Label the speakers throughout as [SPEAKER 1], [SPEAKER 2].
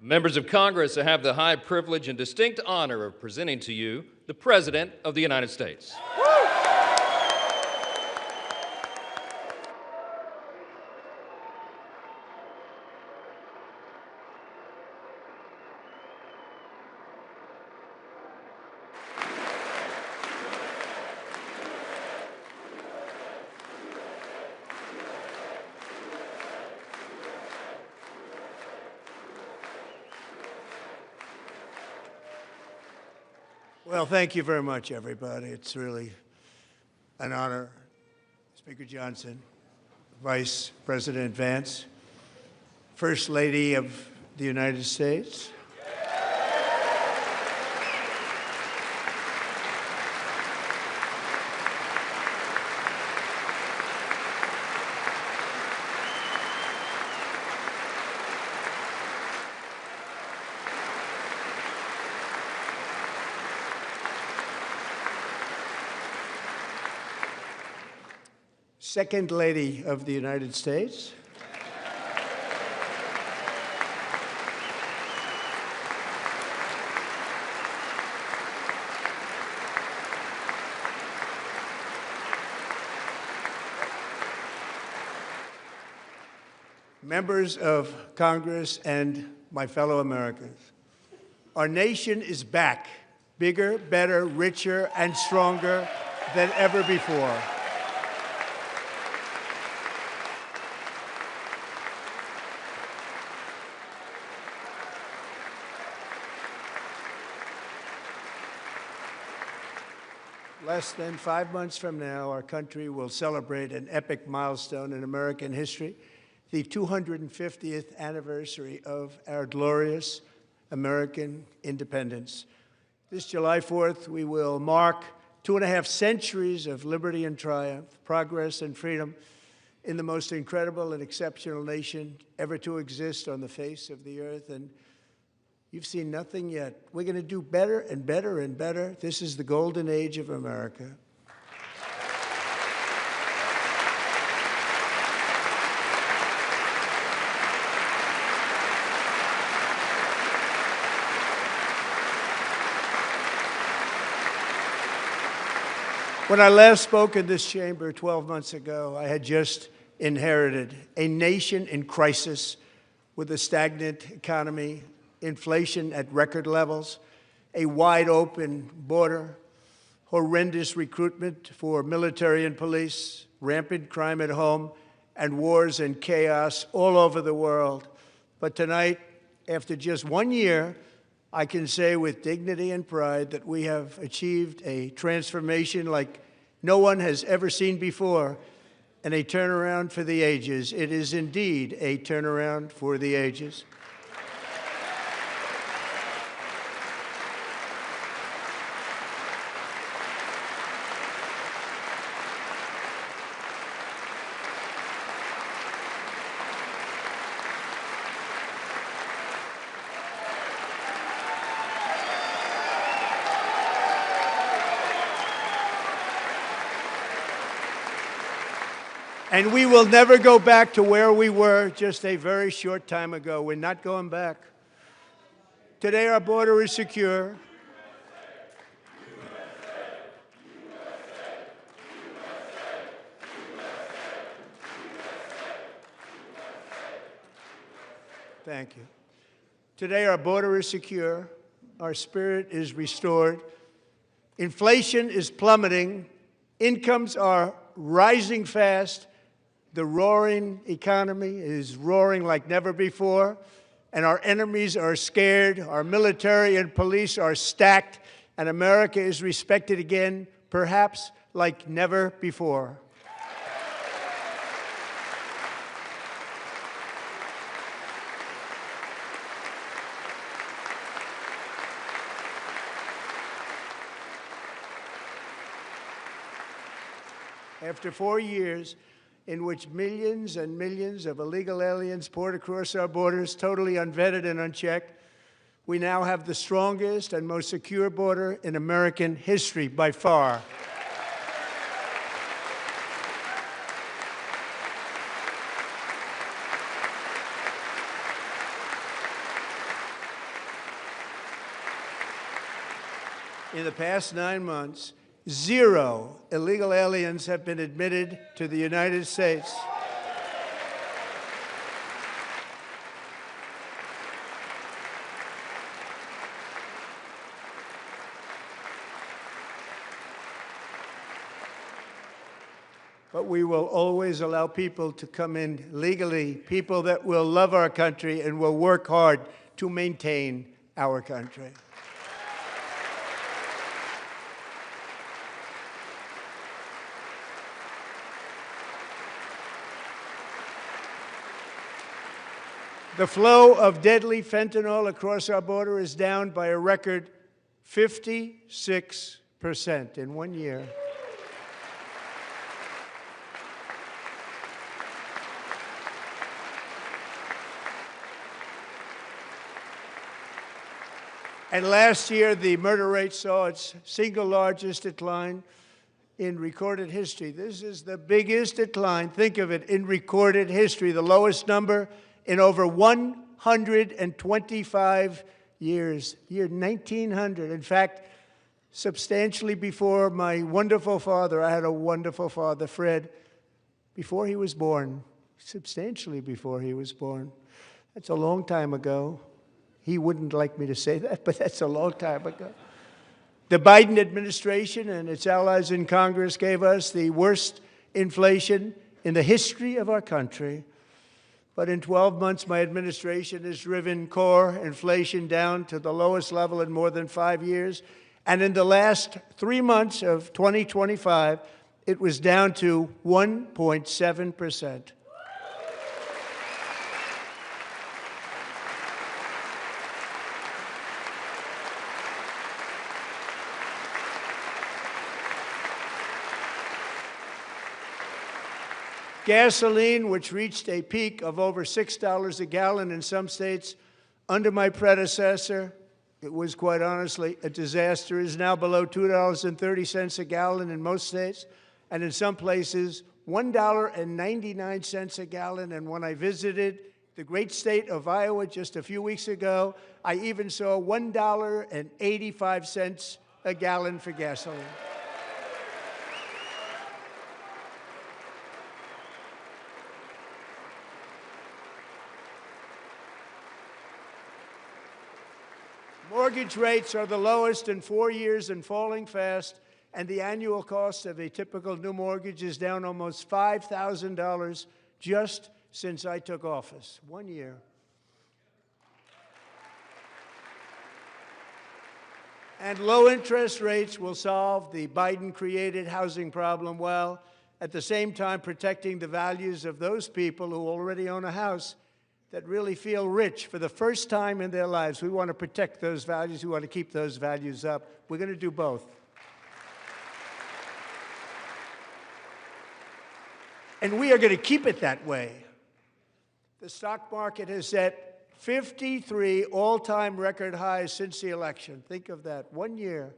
[SPEAKER 1] Members of Congress, I have the high privilege and distinct honor of presenting to you the President of the United States.
[SPEAKER 2] Well, thank you very much, everybody. It's really an honor. Speaker Johnson, Vice President Vance, First Lady of the United States, Second Lady of the United States, members of Congress, and my fellow Americans. Our nation is back, bigger, better, richer, and stronger than ever before. Less than 5 months from now, our country will celebrate an epic milestone in American history, the 250th anniversary of our glorious American independence. This July 4th, we will mark 2.5 centuries of liberty and triumph, progress and freedom in the most incredible and exceptional nation ever to exist on the face of the earth. And you've seen nothing yet. We're going to do better and better and better. This is the golden age of America. When I last spoke in this chamber 12 months ago, I had just inherited a nation in crisis with a stagnant economy, inflation at record levels, a wide-open border, horrendous recruitment for military and police, rampant crime at home, and wars and chaos all over the world. But tonight, after just 1 year, I can say with dignity and pride that we have achieved a transformation like no one has ever seen before, and a turnaround for the ages. It is indeed a turnaround for the ages. And we will never go back to where we were just a very short time ago. We're not going back. Today, our border is secure. Thank you. Today, our border is secure. Our spirit is restored. Inflation is plummeting. Incomes are rising fast. The roaring economy is roaring like never before, and our enemies are scared, our military and police are stacked, and America is respected again, perhaps like never before. After 4 years in which millions and millions of illegal aliens poured across our borders, totally unvetted and unchecked, we now have the strongest and most secure border in American history by far. In the past 9 months, 0 illegal aliens have been admitted to the United States. But we will always allow people to come in legally, people that will love our country and will work hard to maintain our country. The flow of deadly fentanyl across our border is down by a record 56% in 1 year. And last year, the murder rate saw its single largest decline in recorded history. This is the biggest decline, think of it, in recorded history, the lowest number in over 125 years, year 1900. In fact, substantially before my wonderful father, I had a wonderful father, Fred, before he was born, substantially before he was born. That's a long time ago. He wouldn't like me to say that, but that's a long time ago. The Biden administration and its allies in Congress gave us the worst inflation in the history of our country. But in 12 months, my administration has driven core inflation down to the lowest level in more than 5 years. And in the last 3 months of 2025, it was down to 1.7%. Gasoline, which reached a peak of over $6 a gallon in some states under my predecessor, it was quite honestly a disaster, is now below $2.30 a gallon in most states, and in some places, $1.99 a gallon. And when I visited the great state of Iowa just a few weeks ago, I even saw $1.85 a gallon for gasoline. Mortgage rates are the lowest in 4 years and falling fast, and the annual cost of a typical new mortgage is down almost $5,000 just since I took office. 1 year. And low interest rates will solve the Biden-created housing problem while at the same time protecting the values of those people who already own a house that really feel rich for the first time in their lives. We want to protect those values. We want to keep those values up. We're going to do both. And we are going to keep it that way. The stock market has set 53 all-time record highs since the election. Think of that, 1 year.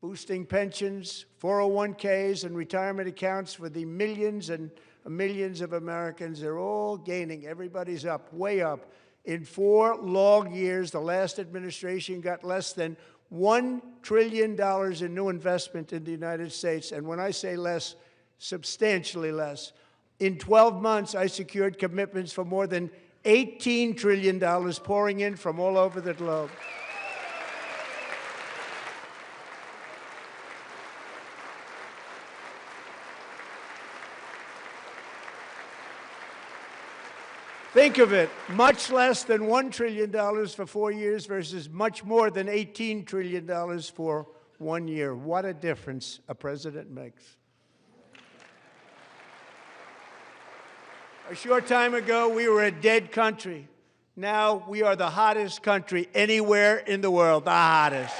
[SPEAKER 2] Boosting pensions, 401ks, and retirement accounts for the millions and millions of Americans. They're all gaining. Everybody's up, way up. In 4 long years, the last administration got less than $1 trillion in new investment in the United States. And when I say less, substantially less. In 12 months, I secured commitments for more than $18 trillion pouring in from all over the globe. Think of it, much less than $1 trillion for 4 years versus much more than $18 trillion for 1 year. What a difference a president makes. A short time ago, we were a dead country. Now we are the hottest country anywhere in the world, the hottest.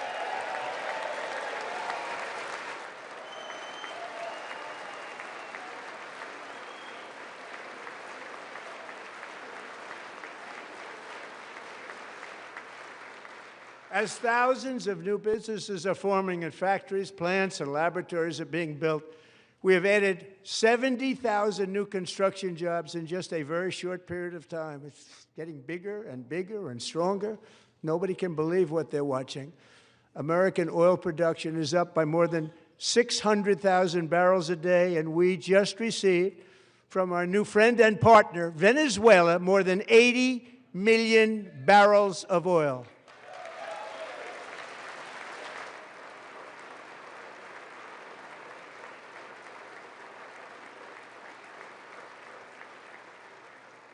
[SPEAKER 2] As thousands of new businesses are forming in factories, plants, and laboratories are being built, we have added 70,000 new construction jobs in just a very short period of time. It's getting bigger and bigger and stronger. Nobody can believe what they're watching. American oil production is up by more than 600,000 barrels a day, and we just received from our new friend and partner, Venezuela, more than 80 million barrels of oil.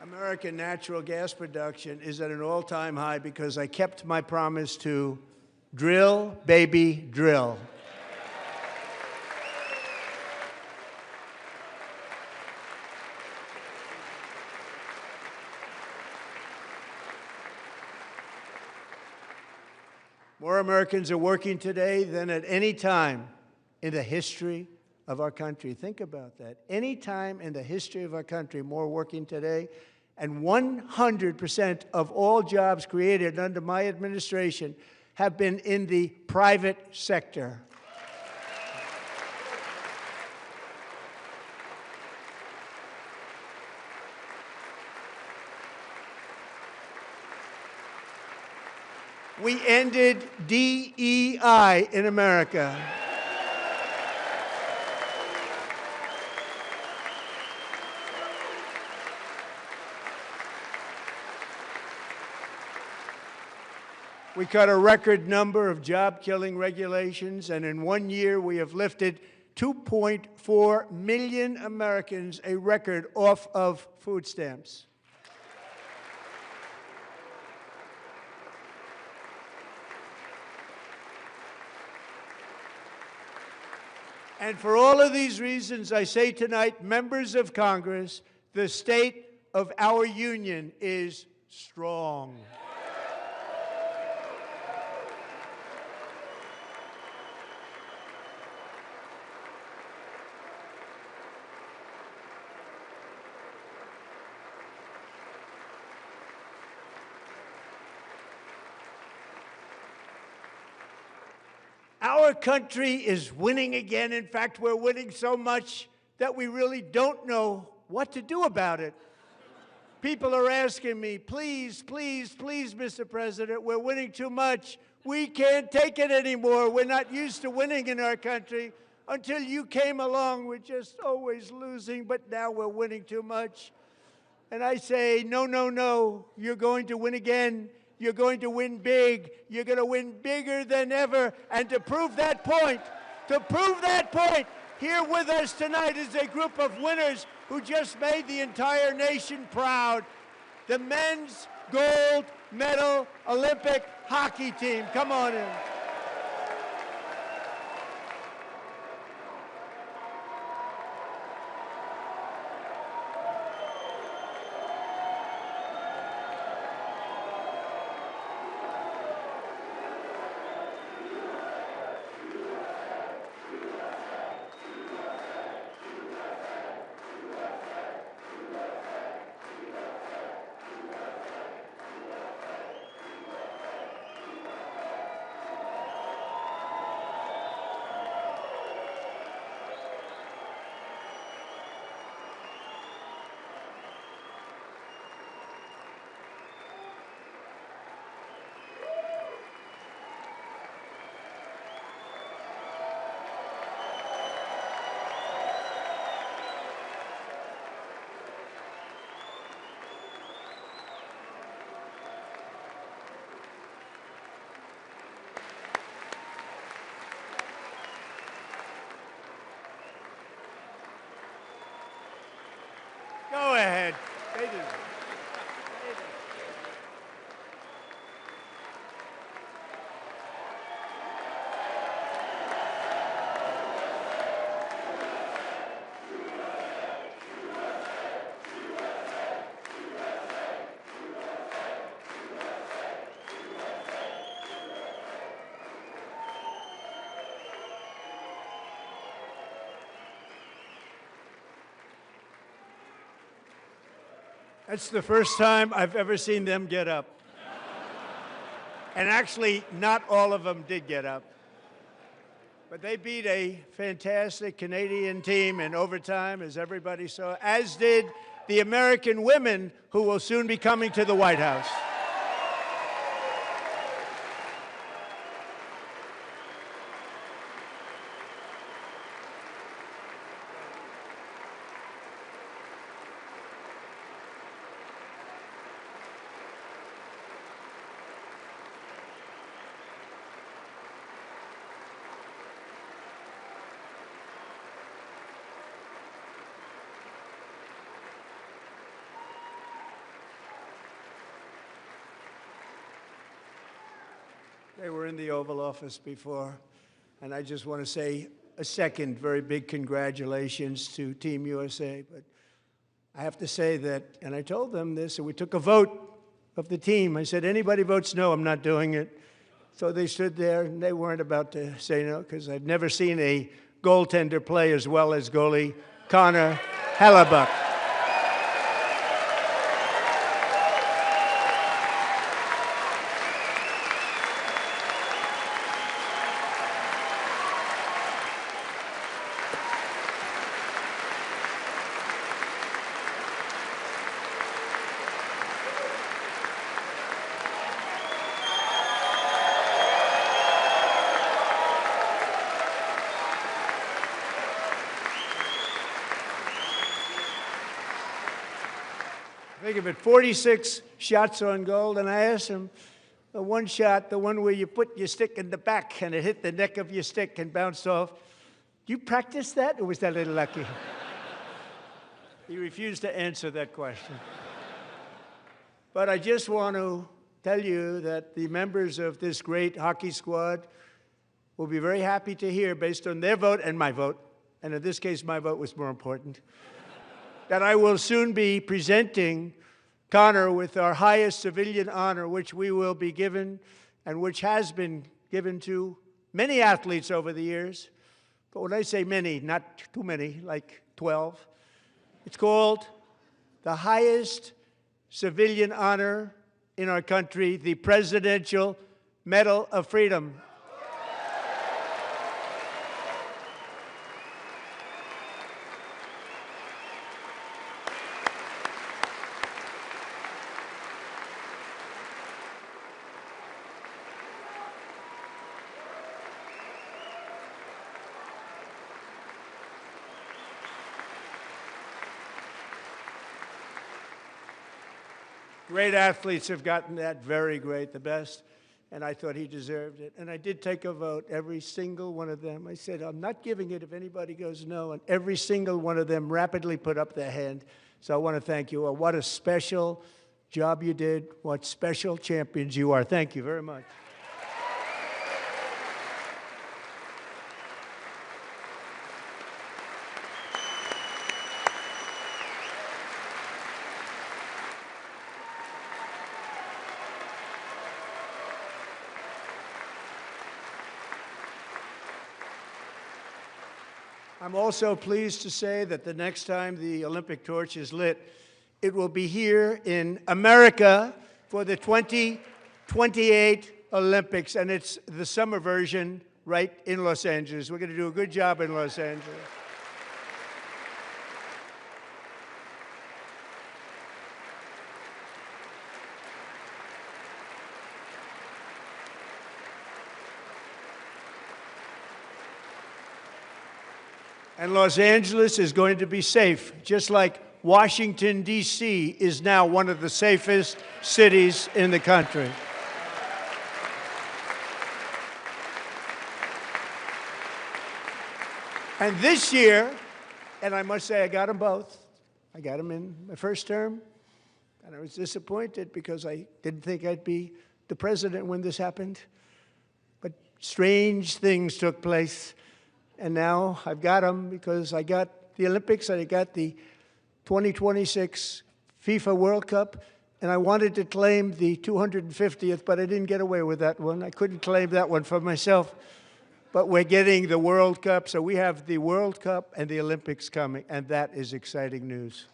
[SPEAKER 2] American natural gas production is at an all-time high because I kept my promise to drill, baby, drill. More Americans are working today than at any time in the history of our country. Think about that. Any time in the history of our country, more working today. And 100% of all jobs created under my administration have been in the private sector. We ended DEI in America. We cut a record number of job-killing regulations, and in 1 year we have lifted 2.4 million Americans, a record, off of food stamps. And for all of these reasons, I say tonight, members of Congress, the state of our union is strong. Our country is winning again. In fact, we're winning so much that we really don't know what to do about it. People are asking me, please, please, please, Mr. President, we're winning too much. We can't take it anymore. We're not used to winning in our country. Until you came along, we're just always losing, but now we're winning too much. And I say, no, no, no, you're going to win again. You're going to win big. You're going to win bigger than ever. And to prove that point, here with us tonight is a group of winners who just made the entire nation proud. The men's gold medal Olympic hockey team. Come on in. Go ahead. They do. That's the first time I've ever seen them get up. And actually, not all of them did get up. But they beat a fantastic Canadian team in overtime, as everybody saw, as did the American women who will soon be coming to the White House. They were in the Oval Office before, and I just want to say a second very big congratulations to Team USA. But I have to say that, and I told them this, and we took a vote of the team. I said, anybody votes no, I'm not doing it. So they stood there, and they weren't about to say no, because I've never seen a goaltender play as well as goalie Connor Hellebuck. Think of it, 46 shots on goal, and I asked him, the one shot, the one where you put your stick in the back and it hit the neck of your stick and bounced off, do you practice that, or was that a little lucky? He refused to answer that question. But I just want to tell you that the members of this great hockey squad will be very happy to hear, based on their vote and my vote, and in this case my vote was more important, that I will soon be presenting Connor with our highest civilian honor, which we will be given and which has been given to many athletes over the years. But when I say many, not too many, like 12, it's called the highest civilian honor in our country, the Presidential Medal of Freedom. Great athletes have gotten that, very great, the best, and I thought he deserved it. And I did take a vote, every single one of them. I said, I'm not giving it if anybody goes no, and every single one of them rapidly put up their hand. So I want to thank you all. What a special job you did. What special champions you are. Thank you very much. I'm also pleased to say that the next time the Olympic torch is lit, it will be here in America for the 2028 Olympics, and it's the summer version right in Los Angeles. We're going to do a good job in Los Angeles. And Los Angeles is going to be safe, just like Washington, D.C. is now one of the safest cities in the country. And this year, and I must say I got them both. I got them in my first term, and I was disappointed because I didn't think I'd be the president when this happened. But strange things took place. And now I've got them because I got the Olympics and I got the 2026 FIFA World Cup, and I wanted to claim the 250th, but I didn't get away with that one. I couldn't claim that one for myself. But we're getting the World Cup, so we have the World Cup and the Olympics coming, and that is exciting news.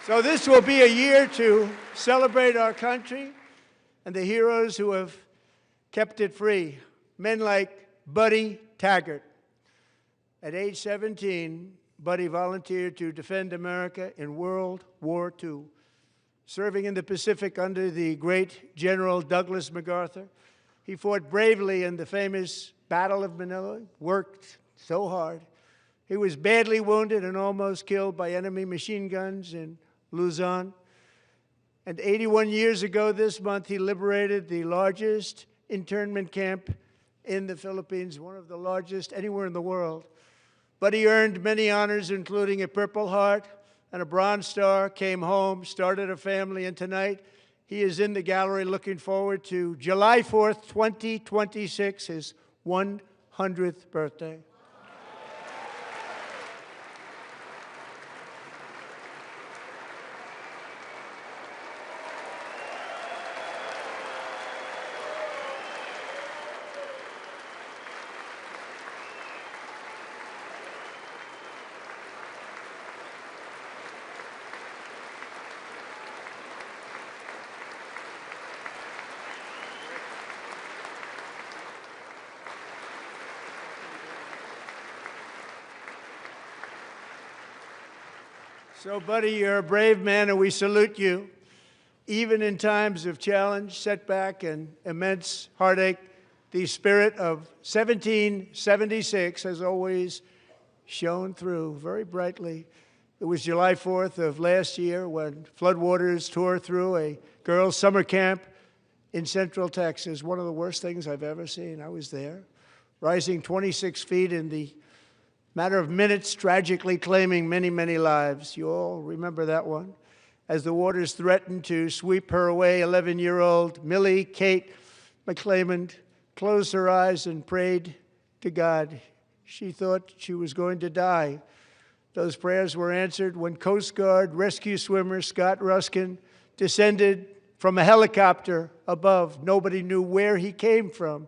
[SPEAKER 2] So this will be a year to celebrate our country and the heroes who have kept it free. Men like Buddy Taggart. At age 17, Buddy volunteered to defend America in World War II, serving in the Pacific under the great General Douglas MacArthur. He fought bravely in the famous Battle of Manila, worked so hard. He was badly wounded and almost killed by enemy machine guns in Luzon. And 81 years ago this month, he liberated the largest internment camp in the Philippines, one of the largest anywhere in the world. But he earned many honors, including a Purple Heart and a Bronze Star, came home, started a family, and tonight he is in the gallery looking forward to July 4th, 2026, his 100th birthday. So, buddy, you're a brave man, and we salute you. Even in times of challenge, setback, and immense heartache, the spirit of 1776 has always shone through very brightly. It was July 4th of last year when floodwaters tore through a girls' summer camp in Central Texas, one of the worst things I've ever seen. I was there, rising 26 feet in the matter of minutes, tragically claiming many, many lives. You all remember that one. As the waters threatened to sweep her away, 11-year-old Millie Kate McClelland closed her eyes and prayed to God. She thought she was going to die. Those prayers were answered when Coast Guard rescue swimmer Scott Ruskin descended from a helicopter above. Nobody knew where he came from.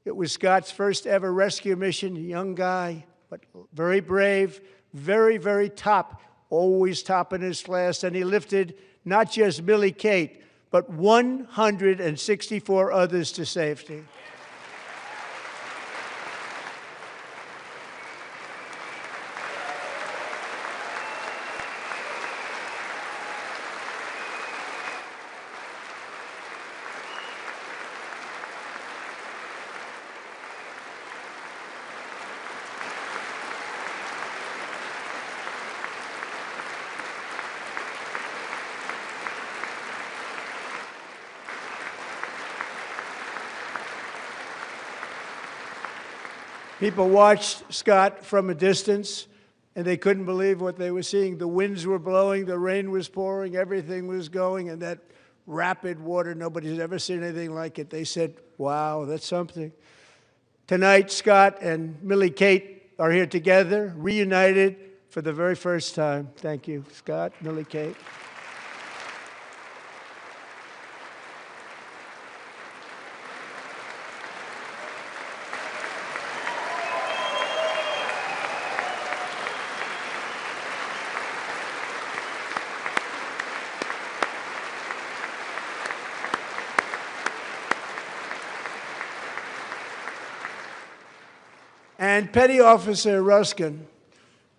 [SPEAKER 2] It was Scott's first ever rescue mission, a young guy, but very brave, very, very top, always top in his class. And he lifted not just Millie Kate, but 164 others to safety. People watched Scott from a distance, and they couldn't believe what they were seeing. The winds were blowing, the rain was pouring, everything was going, and that rapid water, nobody's ever seen anything like it. They said, wow, that's something. Tonight, Scott and Millie Kate are here together, reunited for the very first time. Thank you, Scott, Millie Kate. And Petty Officer Ruskin,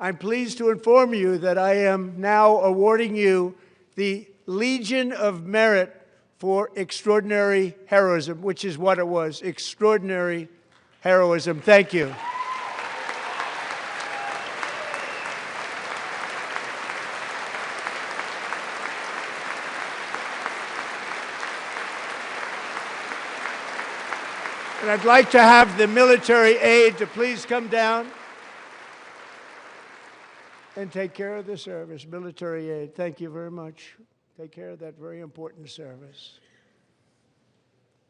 [SPEAKER 2] I'm pleased to inform you that I am now awarding you the Legion of Merit for extraordinary heroism, which is what it was, extraordinary heroism. Thank you. And I'd like to have the military aide to please come down and take care of the service. Military aide, thank you very much. Take care of that very important service.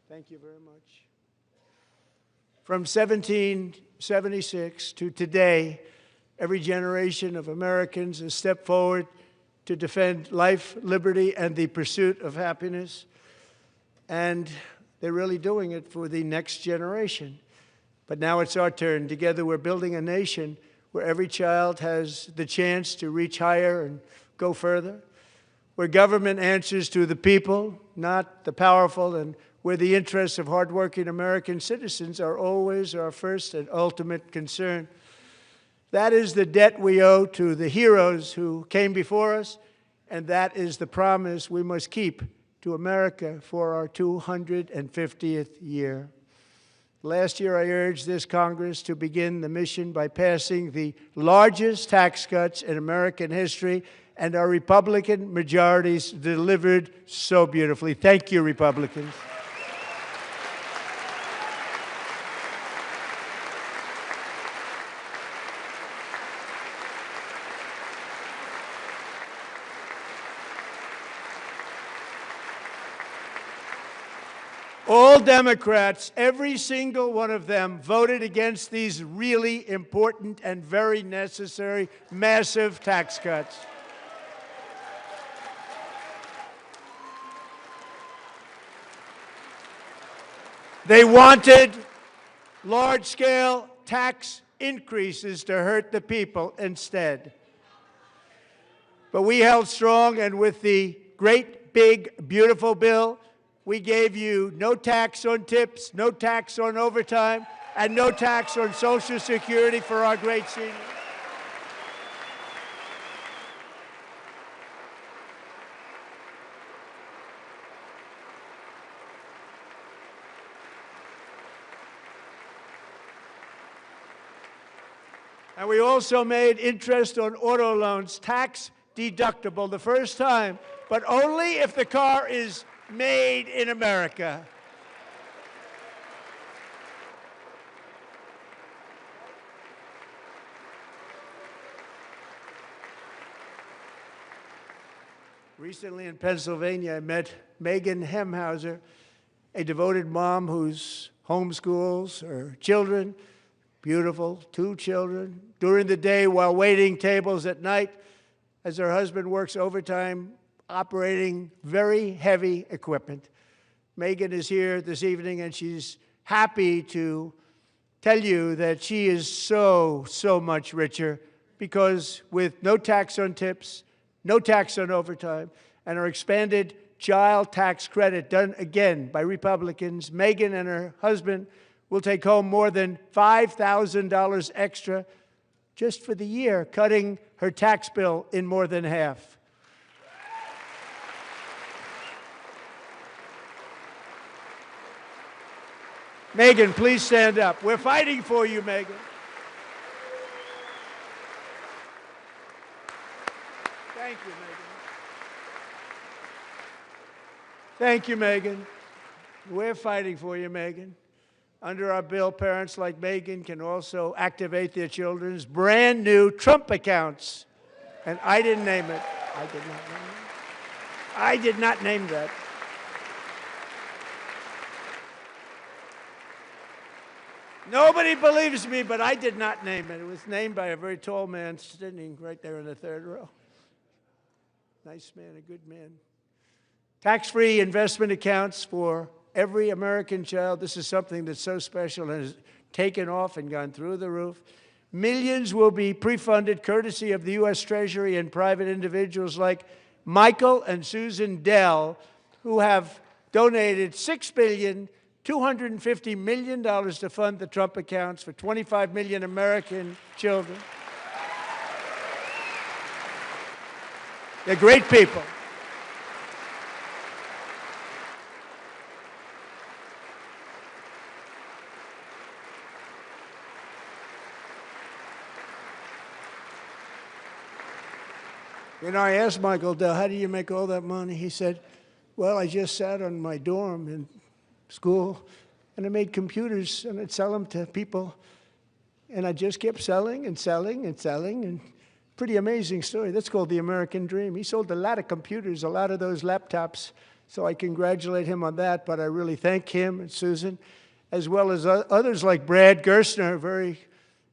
[SPEAKER 2] Thank you very much. From 1776 to today, every generation of Americans has stepped forward to defend life, liberty, and the pursuit of happiness. And they're really doing it for the next generation. But now it's our turn. Together we're building a nation where every child has the chance to reach higher and go further, where government answers to the people, not the powerful, and where the interests of hardworking American citizens are always our first and ultimate concern. That is the debt we owe to the heroes who came before us, and that is the promise we must keep to America for our 250th year. Last year, I urged this Congress to begin the mission by passing the largest tax cuts in American history, and our Republican majorities delivered so beautifully. Thank you, Republicans. All Democrats, every single one of them, voted against these really important and very necessary massive tax cuts. They wanted large-scale tax increases to hurt the people instead. But we held strong, and with the great, big, beautiful bill, we gave you no tax on tips, no tax on overtime, and no tax on Social Security for our great seniors. And we also made interest on auto loans tax deductible the first time, but only if the car is made in America. Recently in Pennsylvania, I met Megan Hemhauser, a devoted mom who's homeschools her children, beautiful, 2 children, during the day while waiting tables at night as her husband works overtime operating very heavy equipment. Megan is here this evening, and she's happy to tell you that she is so much richer because with no tax on tips, no tax on overtime, and our expanded child tax credit done again by Republicans, Megan and her husband will take home more than $5,000 extra just for the year, cutting her tax bill in more than half. Megan, please stand up. We're fighting for you, Megan. Thank you, Megan. Thank you, Megan. We're fighting for you, Megan. Under our bill, parents like Megan can also activate their children's brand new Trump accounts. And I didn't name it. I did not name it. I did not name that. Nobody believes me, but I did not name it. It was named by a very tall man sitting right there in the 3rd row. Nice man, a good man. Tax-free investment accounts for every American child. This is something that's so special and has taken off and gone through the roof. Millions will be pre-funded courtesy of the U.S. Treasury and private individuals like Michael and Susan Dell, who have donated $6.25 billion to fund the Trump accounts for 25 million American children. They're great people. You know, I asked Michael Dell, how do you make all that money? He said, well, I just sat on my dorm in school, and I made computers, and I'd sell them to people, and I just kept selling and selling and selling, and pretty amazing story. That's called the American dream. He sold a lot of computers, a lot of those laptops, so I congratulate him on that, but I really thank him and Susan, as well as others like Brad Gerstner, a very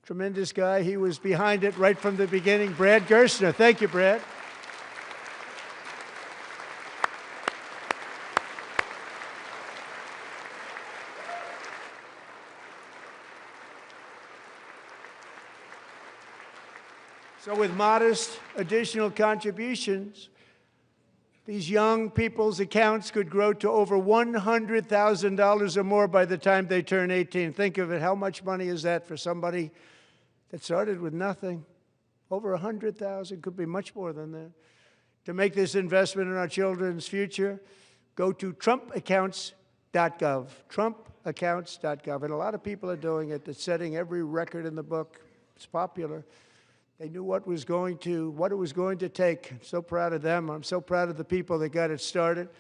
[SPEAKER 2] tremendous guy. He was behind it right from the beginning. Brad Gerstner. Thank you, Brad. So with modest additional contributions, these young people's accounts could grow to over $100,000 or more by the time they turn 18. Think of it. How much money is that for somebody that started with nothing? Over $100,000, could be much more than that. To make this investment in our children's future, go to trumpaccounts.gov, trumpaccounts.gov. And a lot of people are doing it. It's setting every record in the book. It's popular. They knew what it was going to take. I'm so proud of them. I'm so proud of the people that got it started.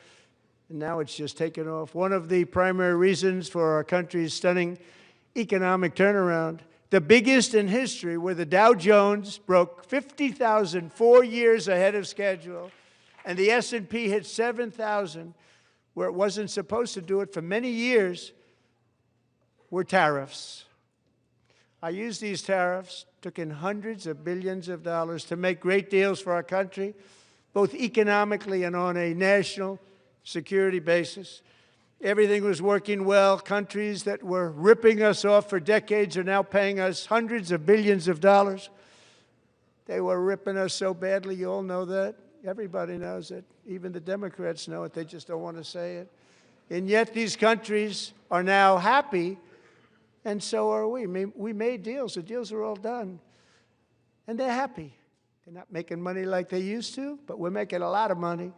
[SPEAKER 2] And now it's just taken off. One of the primary reasons for our country's stunning economic turnaround, the biggest in history, where the Dow Jones broke 50,000 4 years ahead of schedule, and the S&P hit 7,000, where it wasn't supposed to do it for many years, were tariffs. I used these tariffs, took in hundreds of billions of dollars to make great deals for our country, both economically and on a national security basis. Everything was working well. Countries that were ripping us off for decades are now paying us hundreds of billions of dollars. They were ripping us so badly, you all know that. Everybody knows it. Even the Democrats know it. They just don't want to say it. And yet these countries are now happy, and so are we. We made deals. The deals are all done. And they're happy. They're not making money like they used to, but we're making a lot of money.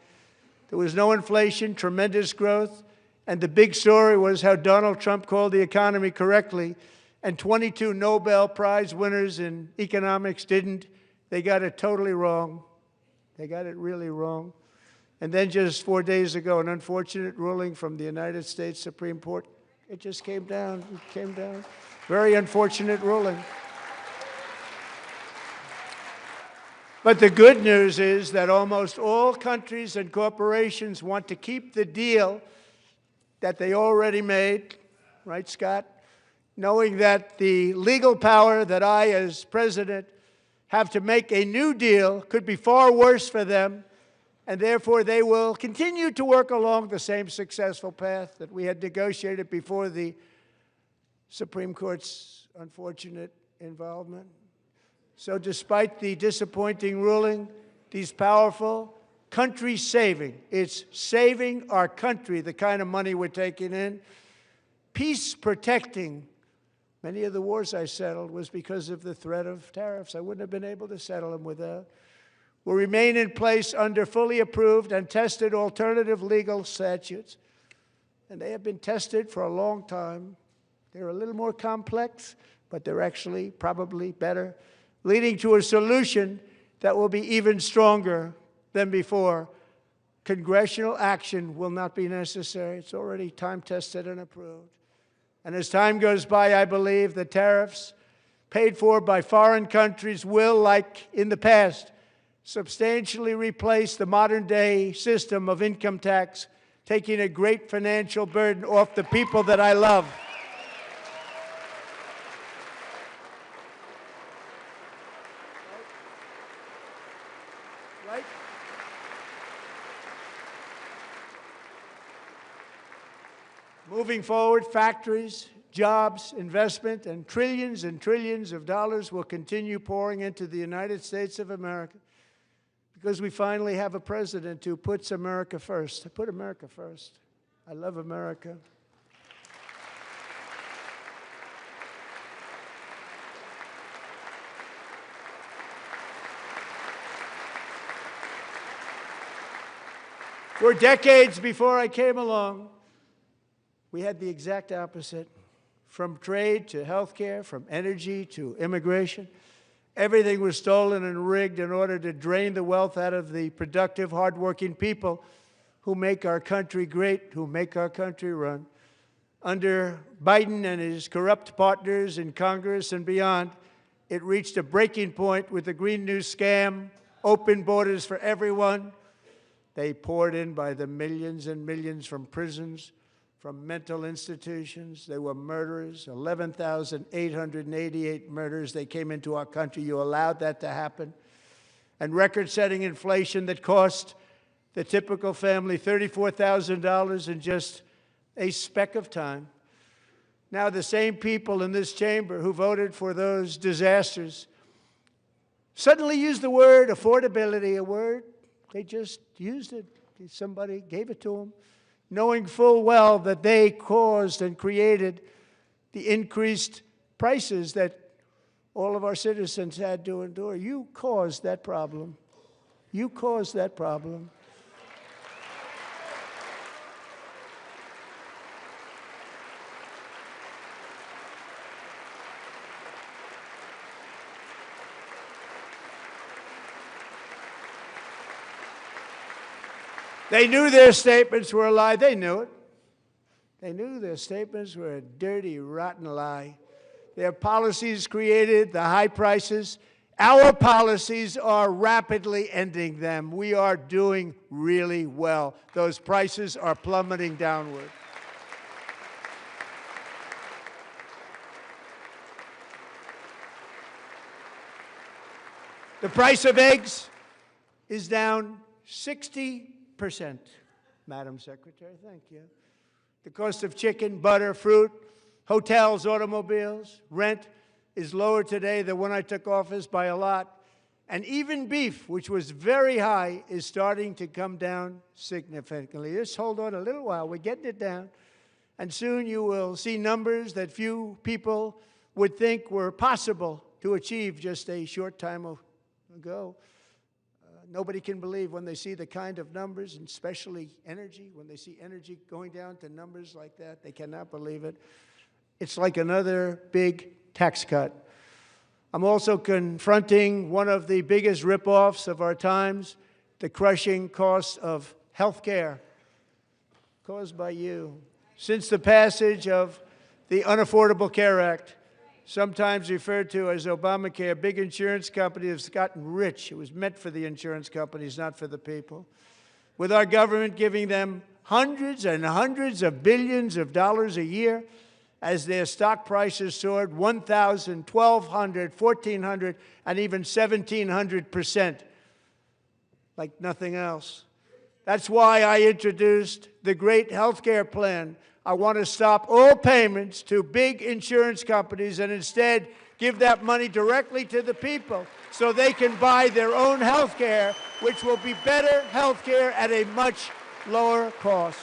[SPEAKER 2] There was no inflation, tremendous growth, and the big story was how Donald Trump called the economy correctly, and 22 Nobel Prize winners in economics didn't. They got it totally wrong. They got it really wrong. And then just 4 days ago, an unfortunate ruling from the United States Supreme Court. It just came down. It came down. Very unfortunate ruling. But the good news is that almost all countries and corporations want to keep the deal that they already made, right, Scott? Knowing that the legal power that I, as president, have to make a new deal could be far worse for them, and therefore they will continue to work along the same successful path that we had negotiated before the Supreme Court's unfortunate involvement. So despite the disappointing ruling, these powerful country-saving, it's saving our country, the kind of money we're taking in, peace-protecting. Many of the wars I settled was because of the threat of tariffs. I wouldn't have been able to settle them without. Will remain in place under fully approved and tested alternative legal statutes. And they have been tested for a long time. They're a little more complex, but they're actually probably better, leading to a solution that will be even stronger than before. Congressional action will not be necessary. It's already time-tested and approved. And as time goes by, I believe the tariffs paid for by foreign countries will, like in the past, substantially replace the modern-day system of income tax, taking a great financial burden off the people that I love. Right? Moving forward, factories, jobs, investment, and trillions of dollars will continue pouring into the United States of America because we finally have a president who puts America first. I put America first. I love America. For decades before I came along, we had the exact opposite. From trade to health care, from energy to immigration, everything was stolen and rigged in order to drain the wealth out of the productive, hardworking people who make our country great, who make our country run. Under Biden and his corrupt partners in Congress and beyond, it reached a breaking point with the Green New Scam, open borders for everyone. They poured in by the millions and millions from prisons, from mental institutions. They were murderers, 11,888 murders. They came into our country. You allowed that to happen. And record-setting inflation that cost the typical family $34,000 in just a speck of time. Now the same people in this chamber who voted for those disasters suddenly used the word affordability, a word. They just used it. Somebody gave it to them, knowing full well that they caused and created the increased prices that all of our citizens had to endure. You caused that problem. You caused that problem. They knew their statements were a lie. They knew it. They knew their statements were a dirty, rotten lie. Their policies created the high prices Our policies are rapidly ending them. We are doing really well. Those prices are plummeting downward. The price of eggs is down 60%, Madam Secretary. Thank you. The cost of chicken, butter, fruit, hotels, automobiles, rent is lower today than when I took office by a lot. And even beef, which was very high, is starting to come down significantly. Just hold on a little while. We're getting it down. And soon you will see numbers that few people would think were possible to achieve just a short time ago. Nobody can believe when they see the kind of numbers, and especially energy, when they see energy going down to numbers like that, they cannot believe it. It's like another big tax cut. I'm also confronting one of the biggest ripoffs of our times, the crushing cost of health care caused by you. Since the passage of the Unaffordable Care Act, sometimes referred to as Obamacare, big insurance companies have gotten rich. It was meant for the insurance companies, not for the people. With our government giving them hundreds and hundreds of billions of dollars a year as their stock prices soared 1,000, 1,200, 1,400, and even 1,700%, like nothing else. That's why I introduced the great health care plan. I want to stop all payments to big insurance companies and instead give that money directly to the people so they can buy their own health care, which will be better health care at a much lower cost.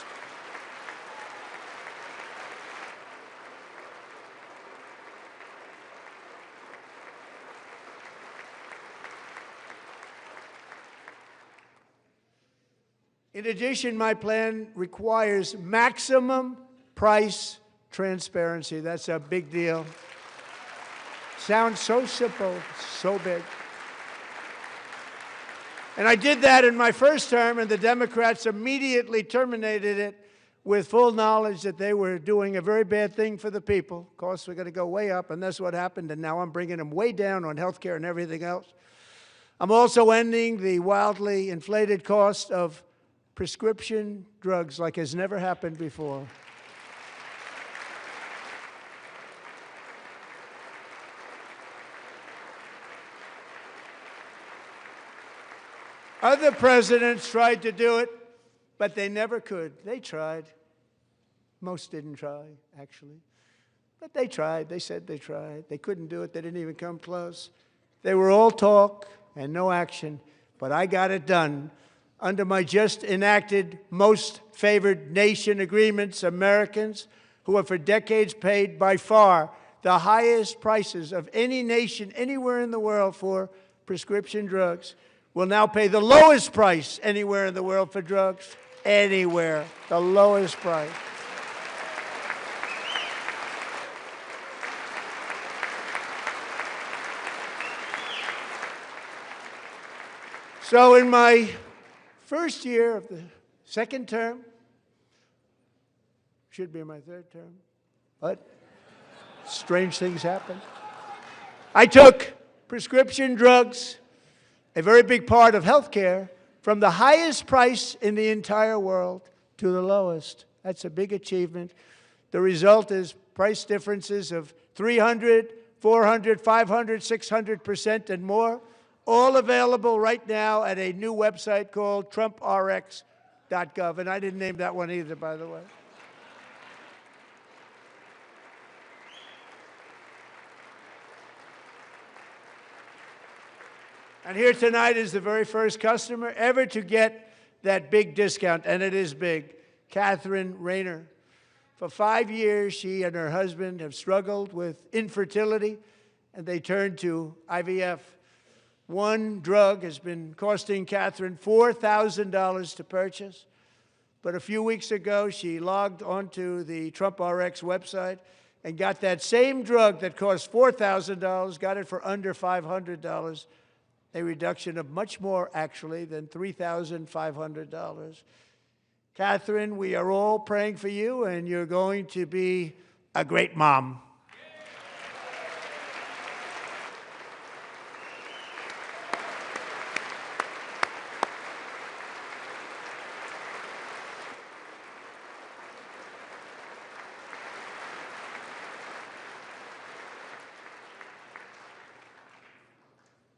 [SPEAKER 2] In addition, my plan requires maximum price transparency. That's a big deal. Sounds so simple, so big. And I did that in my first term, and the Democrats immediately terminated it with full knowledge that they were doing a very bad thing for the people. Of course, we're going to go way up, and that's what happened, and now I'm bringing them way down on health care and everything else. I'm also ending the wildly inflated cost of prescription drugs like has never happened before. Other presidents tried to do it, but they never could. They tried. Most didn't try, actually. But they tried. They said they tried. They couldn't do it. They didn't even come close. They were all talk and no action, but I got it done. Under my just enacted most favored nation agreements, Americans who have for decades paid by far the highest prices of any nation anywhere in the world for prescription drugs will now pay the lowest price anywhere in the world for drugs. Anywhere, the lowest price. So in my first year of the second term, should be my third term, but strange things happen. I took prescription drugs, a very big part of health care, from the highest price in the entire world to the lowest. That's a big achievement. The result is price differences of 300, 400, 500, 600% and more, all available right now at a new website called TrumpRx.gov. And I didn't name that one either, by the way. And here tonight is the very first customer ever to get that big discount, and it is big, Catherine Rayner. For 5 years, she and her husband have struggled with infertility, and they turned to IVF. One drug has been costing Catherine $4,000 to purchase, but a few weeks ago, she logged onto the TrumpRx website and got that same drug that cost $4,000, got it for under $500. A reduction of much more, actually, than $3,500. Catherine, we are all praying for you, and you're going to be a great mom.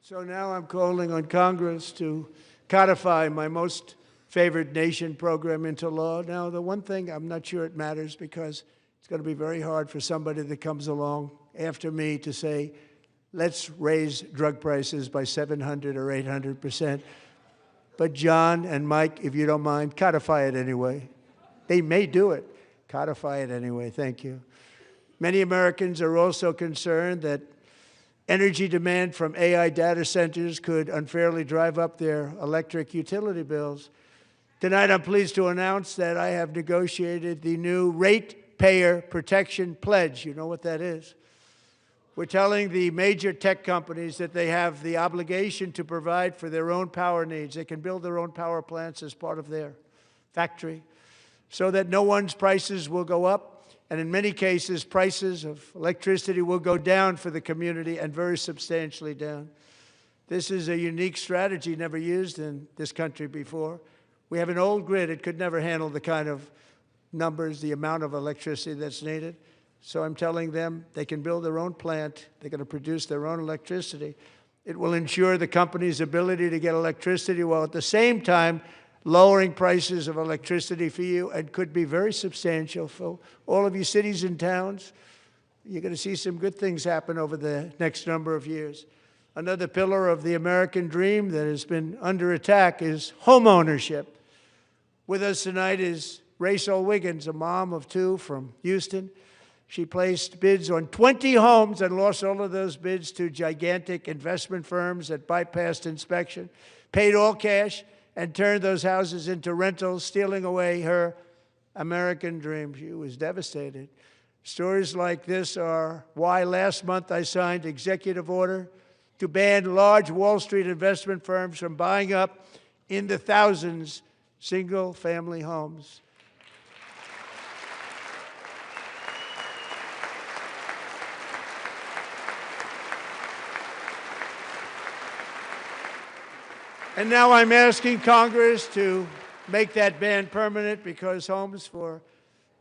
[SPEAKER 2] So now I'm calling on Congress to codify my most favored nation program into law. Now, the one thing, I'm not sure it matters because it's going to be very hard for somebody that comes along after me to say, let's raise drug prices by 700 or 800%. But John and Mike, if you don't mind, codify it anyway. They may do it. Codify it anyway. Thank you. Many Americans are also concerned that energy demand from AI data centers could unfairly drive up their electric utility bills. Tonight, I'm pleased to announce that I have negotiated the new Ratepayer Protection Pledge. You know what that is? We're telling the major tech companies that they have the obligation to provide for their own power needs. They can build their own power plants as part of their factory so that no one's prices will go up. And in many cases, prices of electricity will go down for the community and very substantially down. This is a unique strategy never used in this country before. We have an old grid. It could never handle the kind of numbers, the amount of electricity that's needed. So I'm telling them they can build their own plant. They're going to produce their own electricity. It will ensure the company's ability to get electricity while at the same time lowering prices of electricity for you, and could be very substantial for all of you cities and towns. You're going to see some good things happen over the next number of years. Another pillar of the American dream that has been under attack is home ownership. With us tonight is Rachel Wiggins, a mom of two from Houston. She placed bids on 20 homes and lost all of those bids to gigantic investment firms that bypassed inspection, paid all cash, and turned those houses into rentals, stealing away her American dream. She was devastated. Stories like this are why last month I signed executive order to ban large Wall Street investment firms from buying up in the thousands single-family homes. And now I'm asking Congress to make that ban permanent, because homes for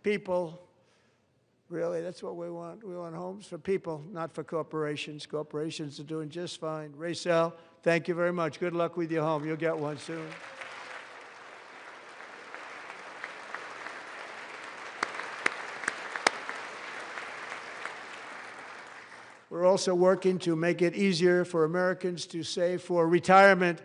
[SPEAKER 2] people, really, that's what we want. We want homes for people, not for corporations. Corporations are doing just fine. Rachel, thank you very much. Good luck with your home. You'll get one soon. We're also working to make it easier for Americans to save for retirement.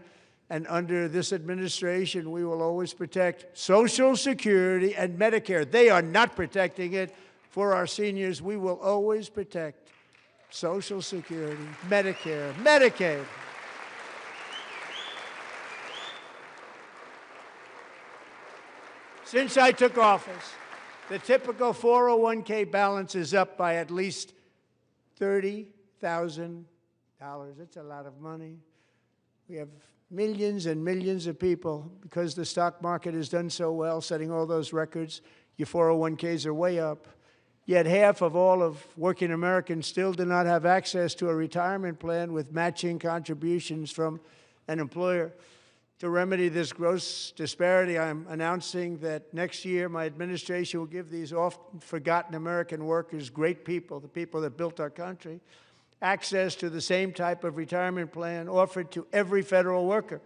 [SPEAKER 2] And under this administration, we will always protect Social Security and Medicare. They are not protecting it for our seniors. We will always protect Social Security, Medicare, Medicaid. Since I took office, the typical 401k balance is up by at least $30,000. It's a lot of money. We have millions and millions of people, because the stock market has done so well, setting all those records. Your 401ks are way up. Yet half of all of working Americans still do not have access to a retirement plan with matching contributions from an employer. To remedy this gross disparity, I'm announcing that next year my administration will give these often forgotten American workers, great people, the people that built our country, access to the same type of retirement plan offered to every federal worker.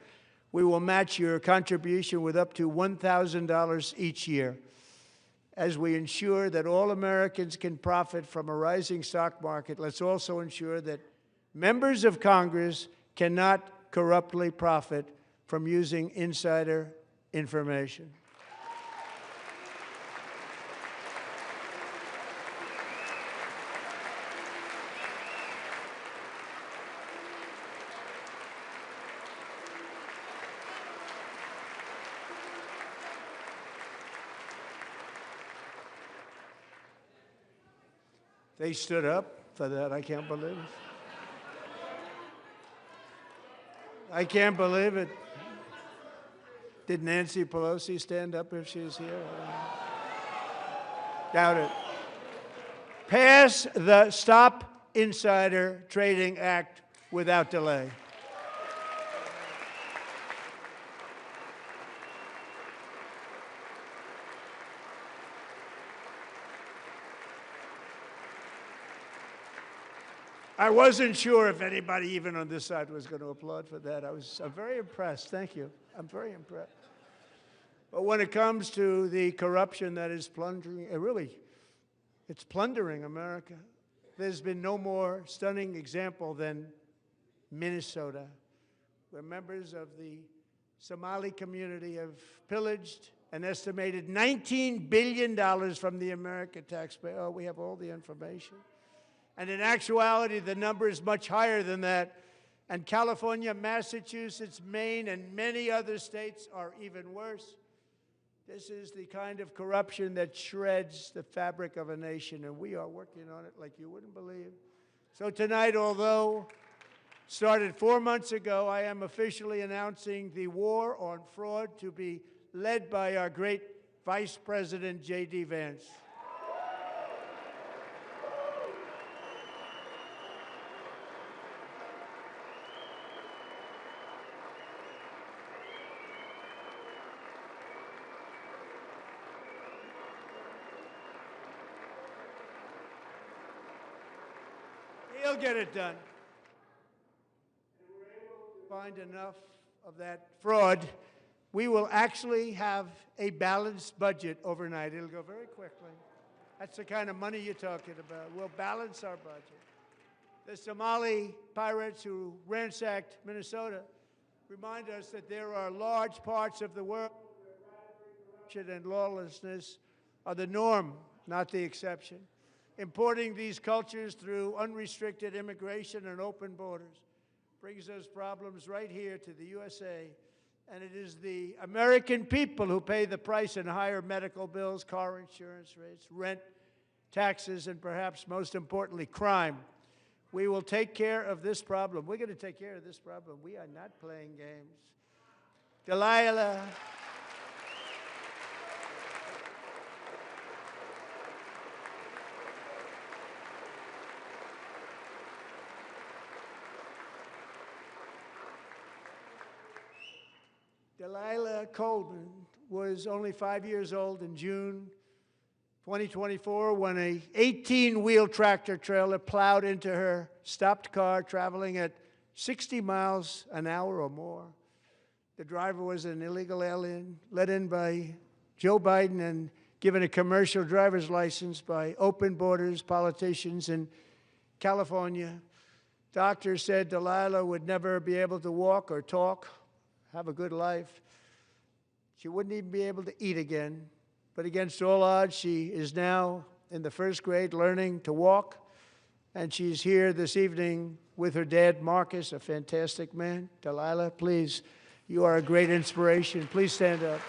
[SPEAKER 2] We will match your contribution with up to $1,000 each year. As we ensure that all Americans can profit from a rising stock market, let's also ensure that members of Congress cannot corruptly profit from using insider information. They stood up for that. I can't believe it. I can't believe it. Did Nancy Pelosi stand up if she's here? Doubt it. Pass the Stop Insider Trading Act without delay. I wasn't sure if anybody even on this side was going to applaud for that. I'm very impressed. Thank you. I'm very impressed. But when it comes to the corruption that is plundering, it's plundering America. There's been no more stunning example than Minnesota, where members of the Somali community have pillaged an estimated $19 billion from the American taxpayer. Oh, we have all the information. And in actuality, the number is much higher than that. And California, Massachusetts, Maine, and many other states are even worse. This is the kind of corruption that shreds the fabric of a nation, and we are working on it like you wouldn't believe. So tonight, although started 4 months ago, I am officially announcing the war on fraud to be led by our great Vice President, J.D. Vance. He'll get it done. If we're able to find enough of that fraud, we will actually have a balanced budget overnight. It'll go very quickly. That's the kind of money you're talking about. We'll balance our budget. The Somali pirates who ransacked Minnesota remind us that there are large parts of the world where corruption and lawlessness are the norm, not the exception. Importing these cultures through unrestricted immigration and open borders brings those problems right here to the USA. And it is the American people who pay the price in higher medical bills, car insurance rates, rent, taxes, and perhaps most importantly, crime. We will take care of this problem. We're going to take care of this problem. We are not playing games. Delilah. Delilah Coleman was only 5 years old in June 2024 when an 18-wheel tractor trailer plowed into her stopped car traveling at 60 miles an hour or more. The driver was an illegal alien let in by Joe Biden and given a commercial driver's license by open borders politicians in California. Doctors said Delilah would never be able to walk or talk, have a good life. She wouldn't even be able to eat again. But against all odds, she is now in the first grade learning to walk. And she's here this evening with her dad, Marcus, a fantastic man. Delilah, please, you are a great inspiration. Please stand up.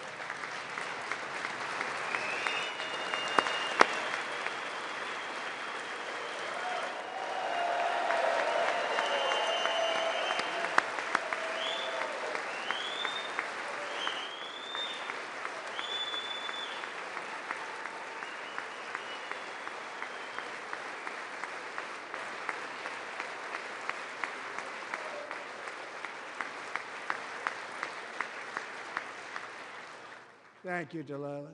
[SPEAKER 2] Thank you, Delilah.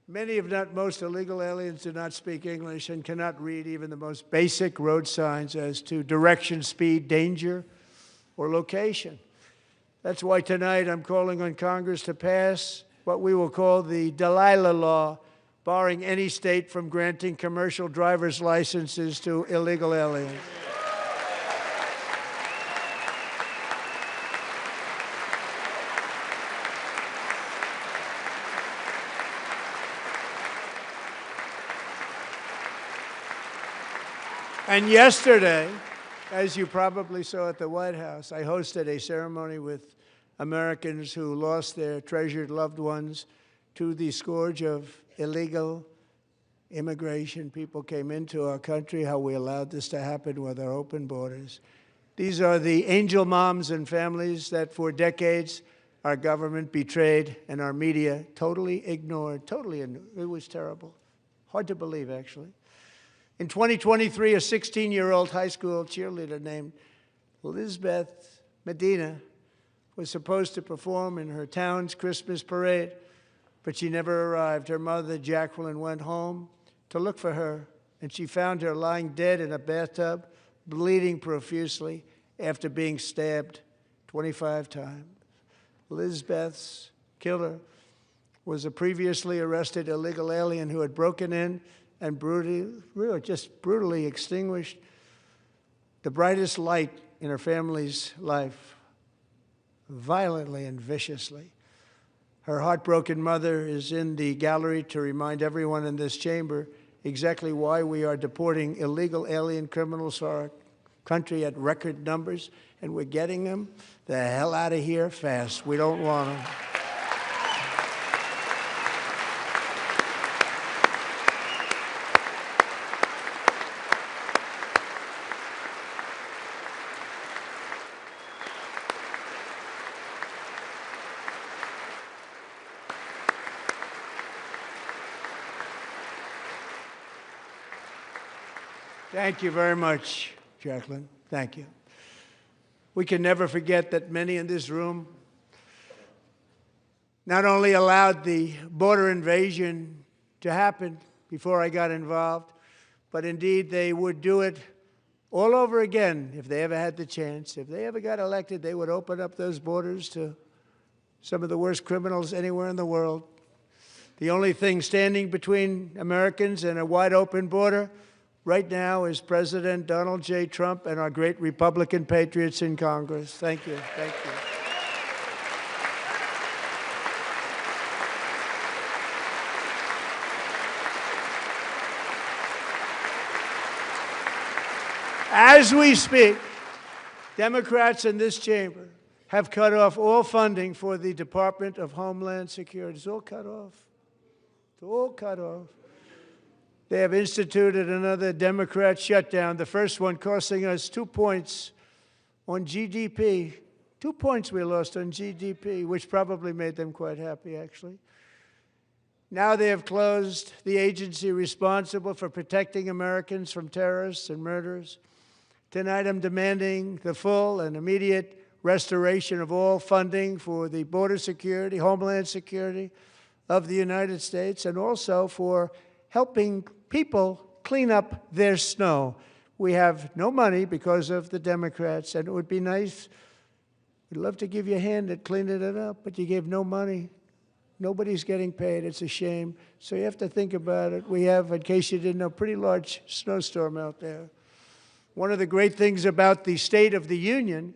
[SPEAKER 2] Many, if not most, illegal aliens do not speak English and cannot read even the most basic road signs as to direction, speed, danger, or location. That's why tonight I'm calling on Congress to pass what we will call the Delilah Law, barring any state from granting commercial driver's licenses to illegal aliens. And yesterday, as you probably saw at the White House, I hosted a ceremony with Americans who lost their treasured loved ones to the scourge of illegal immigration. People came into our country, how we allowed this to happen with our open borders. These are the angel moms and families that for decades our government betrayed and our media totally ignored. It was terrible. Hard to believe, actually. In 2023, a 16-year-old high school cheerleader named Elizabeth Medina was supposed to perform in her town's Christmas parade, but she never arrived. Her mother, Jacqueline, went home to look for her, and she found her lying dead in a bathtub, bleeding profusely after being stabbed 25 times. Lizbeth's killer was a previously arrested illegal alien who had broken in and brutally extinguished the brightest light in her family's life, violently and viciously. Her heartbroken mother is in the gallery to remind everyone in this chamber exactly why we are deporting illegal alien criminals to our country at record numbers, and we're getting them the hell out of here fast. We don't want them. Thank you very much, Jacqueline. Thank you. We can never forget that many in this room not only allowed the border invasion to happen before I got involved, but indeed they would do it all over again if they ever had the chance. If they ever got elected, they would open up those borders to some of the worst criminals anywhere in the world. The only thing standing between Americans and a wide open border right now is President Donald J. Trump and our great Republican patriots in Congress. Thank you. Thank you. As we speak, Democrats in this chamber have cut off all funding for the Department of Homeland Security. It's all cut off. It's all cut off. They have instituted another Democrat shutdown, the first one costing us 2 points on GDP. 2 points we lost on GDP, which probably made them quite happy, actually. Now they have closed the agency responsible for protecting Americans from terrorists and murderers. Tonight I'm demanding the full and immediate restoration of all funding for the border security, Homeland Security of the United States, and also for helping people clean up their snow. We have no money because of the Democrats, and it would be nice. We'd love to give you a hand at cleaning it up, but you gave no money. Nobody's getting paid. It's a shame. So you have to think about it. We have, in case you didn't know, a pretty large snowstorm out there. One of the great things about the State of the Union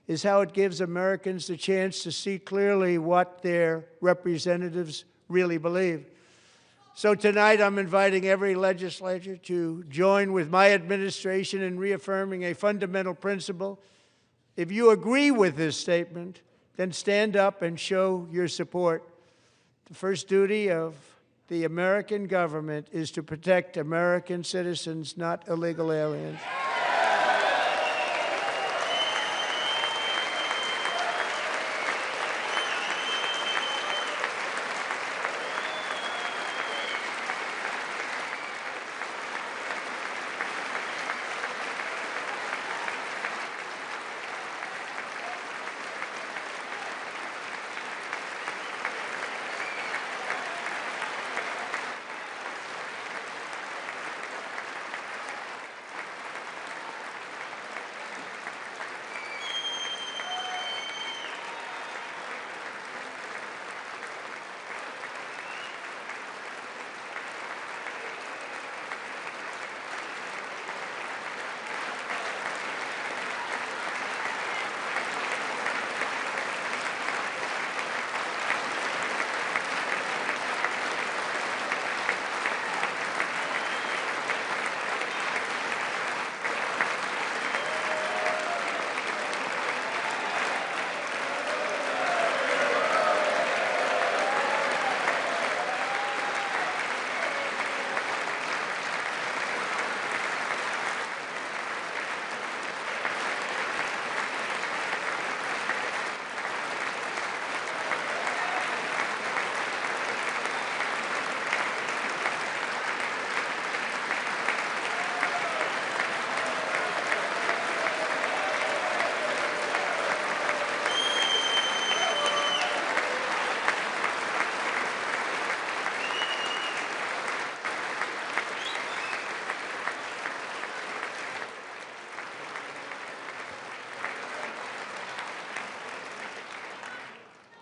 [SPEAKER 2] is how it gives Americans the chance to see clearly what their representatives really believe. So tonight I'm inviting every legislator to join with my administration in reaffirming a fundamental principle. If you agree with this statement, then stand up and show your support. The first duty of the American government is to protect American citizens, not illegal aliens.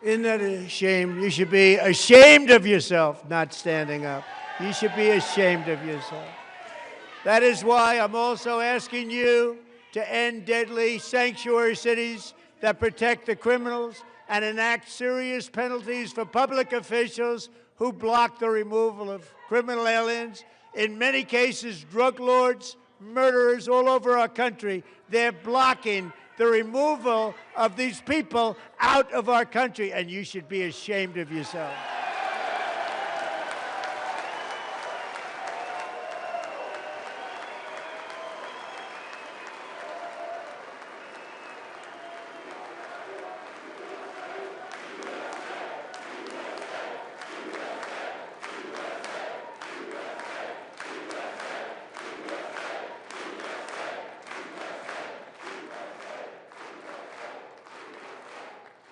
[SPEAKER 2] Isn't that a shame? You should be ashamed of yourself not standing up. You should be ashamed of yourself. That is why I'm also asking you to end deadly sanctuary cities that protect the criminals and enact serious penalties for public officials who block the removal of criminal aliens. In many cases, drug lords, murderers all over our country, they're blocking the removal of these people out of our country, and you should be ashamed of yourself.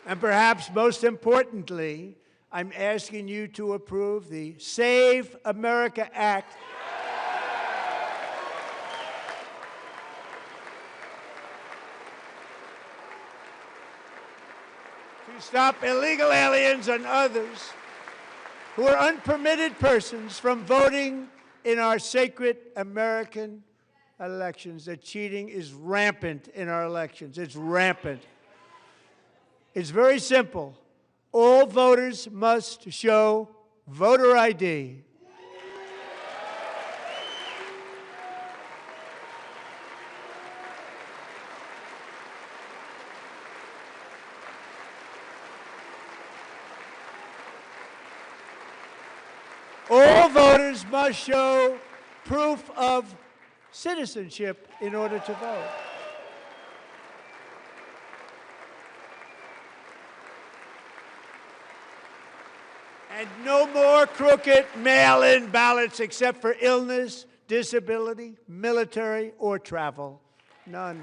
[SPEAKER 2] And perhaps most importantly, I'm asking you to approve the Save America Act. To stop illegal aliens and others who are unpermitted persons from voting in our sacred American elections. That cheating is rampant in our elections. It's rampant. It's very simple. All voters must show voter ID. All voters must show proof of citizenship in order to vote. And no more crooked mail-in ballots except for illness, disability, military, or travel. None.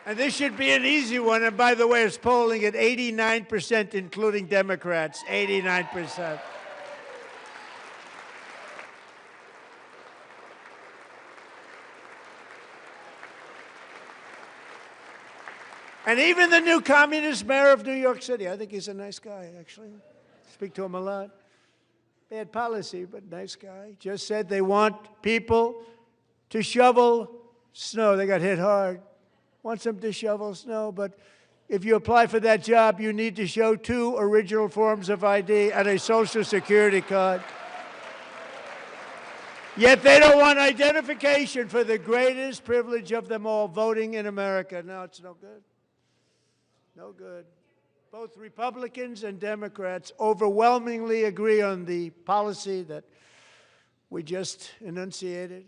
[SPEAKER 2] And this should be an easy one. And by the way, it's polling at 89%, including Democrats, 89%. And even the new communist mayor of New York City, I think he's a nice guy, actually. Speak to him a lot. Bad policy, but nice guy. Just said they want people to shovel snow. They got hit hard. Wants them to shovel snow, but if you apply for that job, you need to show 2 original forms of ID and a Social Security card. Yet they don't want identification for the greatest privilege of them all, voting in America. No, it's no good. No good. Both Republicans and Democrats overwhelmingly agree on the policy that we just enunciated.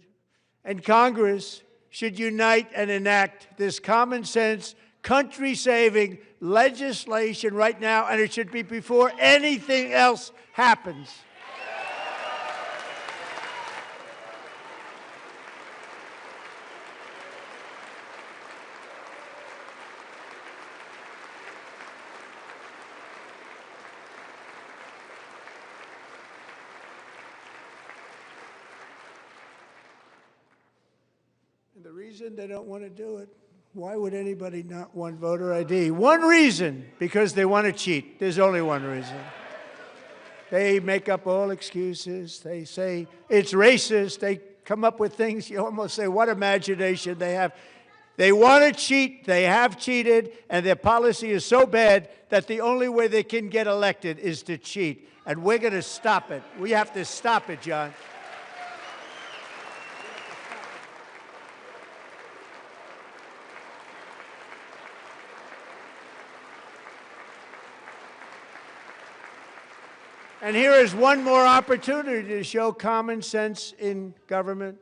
[SPEAKER 2] And Congress should unite and enact this common sense, country-saving legislation right now, and it should be before anything else happens. And the reason they don't want to do it, why would anybody not want voter ID? One reason, because they want to cheat. There's only one reason. They make up all excuses. They say it's racist. They come up with things you almost say, what imagination they have. They want to cheat. They have cheated. And their policy is so bad that the only way they can get elected is to cheat. And we're going to stop it. We have to stop it, John. And here is one more opportunity to show common sense in government.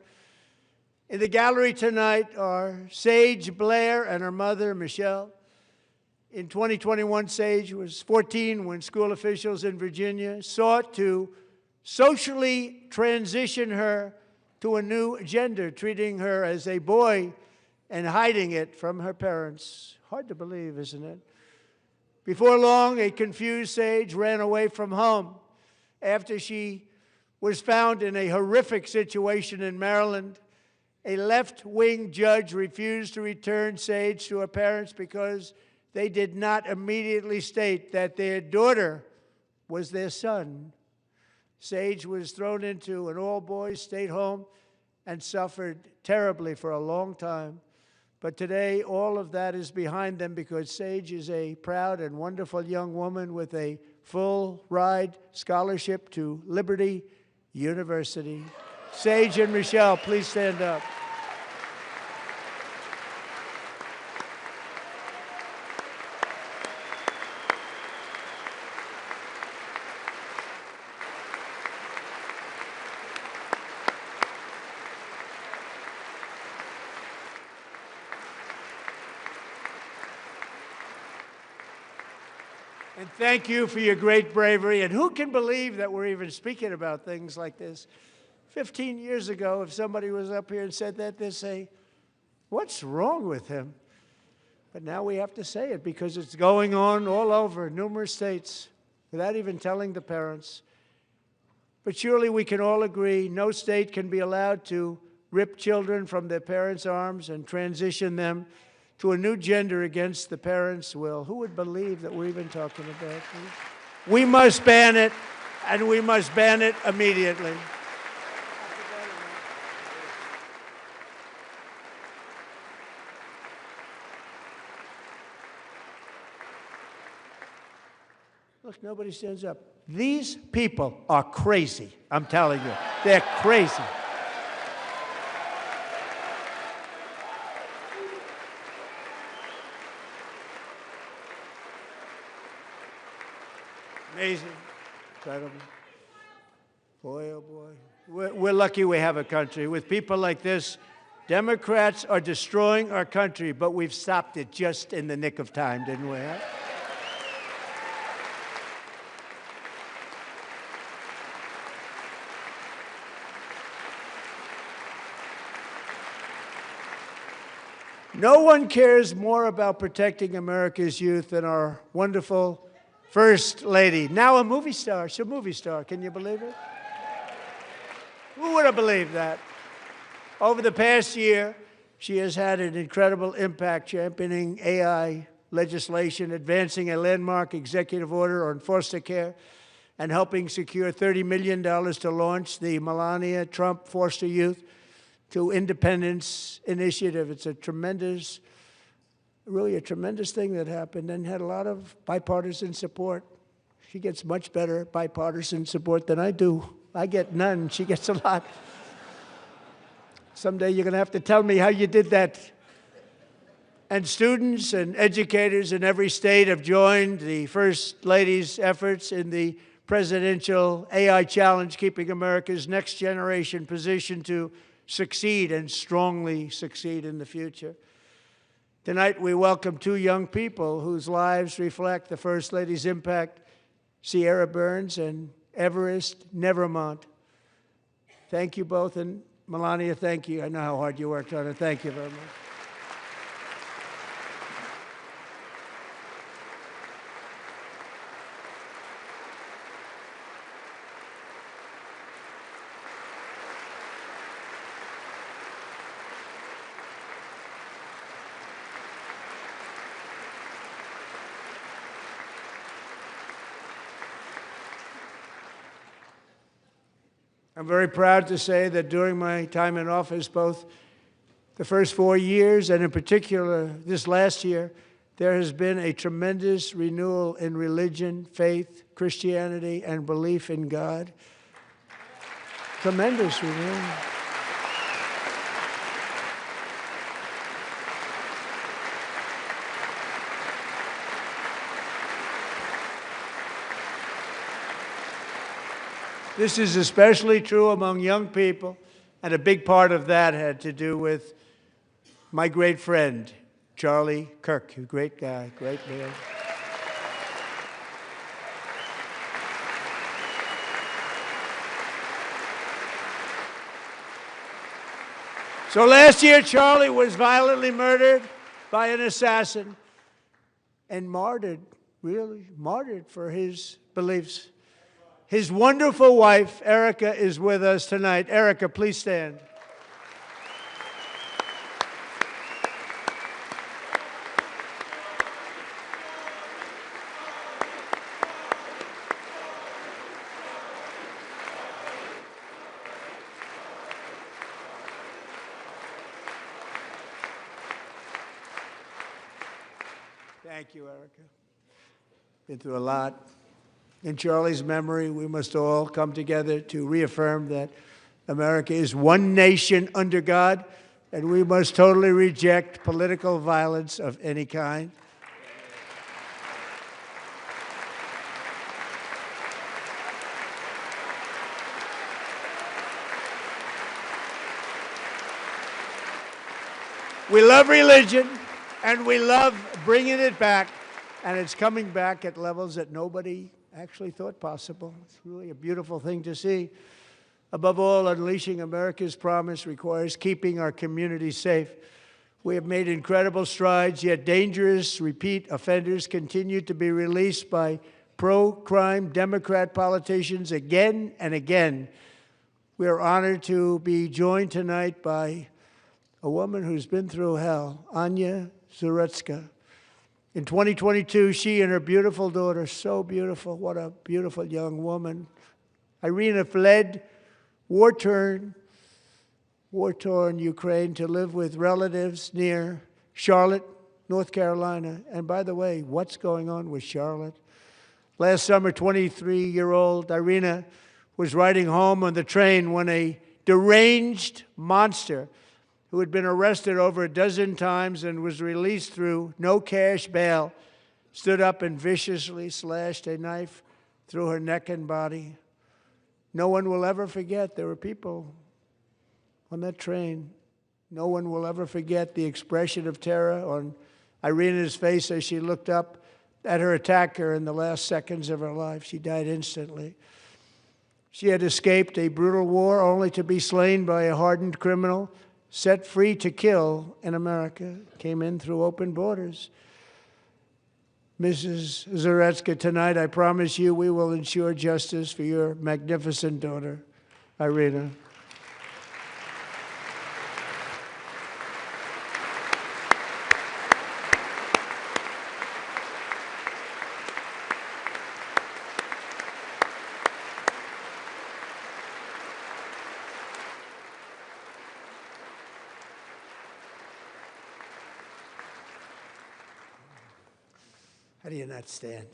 [SPEAKER 2] In the gallery tonight are Sage Blair and her mother, Michelle. In 2021, Sage was 14 when school officials in Virginia sought to socially transition her to a new gender, treating her as a boy and hiding it from her parents. Hard to believe, isn't it? Before long, a confused Sage ran away from home after she was found in a horrific situation in Maryland A left-wing judge refused to return Sage to her parents because they did not immediately state that their daughter was their son. Sage was thrown into an all-boys state home and suffered terribly for a long time. But today, all of that is behind them because Sage is a proud and wonderful young woman with a full-ride scholarship to Liberty University. Sage and Michelle, please stand up. And thank you for your great bravery. And who can believe that we're even speaking about things like this? 15 years ago, if somebody was up here and said that, they'd say, what's wrong with him? But now we have to say it because it's going on all over numerous states without even telling the parents. But surely we can all agree no state can be allowed to rip children from their parents' arms and transition them to a new gender against the parents' will. Who would believe that we're even talking about this? We must ban it, and we must ban it immediately. Look, nobody stands up. These people are crazy, I'm telling you. They're crazy. Amazing, incredible. Boy, oh boy. We're lucky we have a country. With people like this, Democrats are destroying our country, but we've stopped it just in the nick of time, didn't we? Huh? No one cares more about protecting America's youth than our wonderful First Lady, now a movie star. She's a movie star. Can you believe it? Who would have believed that? Over the past year, she has had an incredible impact championing AI legislation, advancing a landmark executive order on foster care, and helping secure $30 million to launch the Melania Trump Foster Youth to Independence Initiative. It's a tremendous, really a tremendous thing that happened and had a lot of bipartisan support. She gets much better bipartisan support than I do. I get none. She gets a lot. Someday you're going to have to tell me how you did that. And students and educators in every state have joined the First Lady's efforts in the presidential AI challenge, keeping America's next generation positioned to succeed and strongly succeed in the future. Tonight, we welcome two young people whose lives reflect the First Lady's impact, Sierra Burns and Everest Nevermont. Thank you both, and Melania, thank you. I know how hard you worked on it. Thank you very much. I'm very proud to say that during my time in office, both the first 4 years and in particular this last year, there has been a tremendous renewal in religion, faith, Christianity, and belief in God. Tremendous renewal. This is especially true among young people, and a big part of that had to do with my great friend, Charlie Kirk, a great guy, great man. So last year, Charlie was violently murdered by an assassin and martyred, really martyred for his beliefs. His wonderful wife, Erica, is with us tonight. Erica, please stand. Thank you, Erica. Been through a lot. In Charlie's memory, we must all come together to reaffirm that America is one nation under God, and we must totally reject political violence of any kind. We love religion, and we love bringing it back, and it's coming back at levels that nobody actually thought possible. It's really a beautiful thing to see. Above all, unleashing America's promise requires keeping our communities safe. We have made incredible strides, yet dangerous repeat offenders continue to be released by pro-crime Democrat politicians again and again. We are honored to be joined tonight by a woman who's been through hell, Anya Zarutska. In 2022, she and her beautiful daughter, so beautiful, what a beautiful young woman, Irina, fled war-torn Ukraine to live with relatives near Charlotte, North Carolina. And by the way, what's going on with Charlotte? Last summer, 23-year-old Irina was riding home on the train when a deranged monster who had been arrested over a dozen times and was released through no cash bail, stood up and viciously slashed a knife through her neck and body. No one will ever forget. There were people on that train. No one will ever forget the expression of terror on Irina's face as she looked up at her attacker in the last seconds of her life. She died instantly. She had escaped a brutal war only to be slain by a hardened criminal, set free to kill in America, came in through open borders. Mrs. Zarutska, tonight I promise you we will ensure justice for your magnificent daughter, Irina. How do you not stand?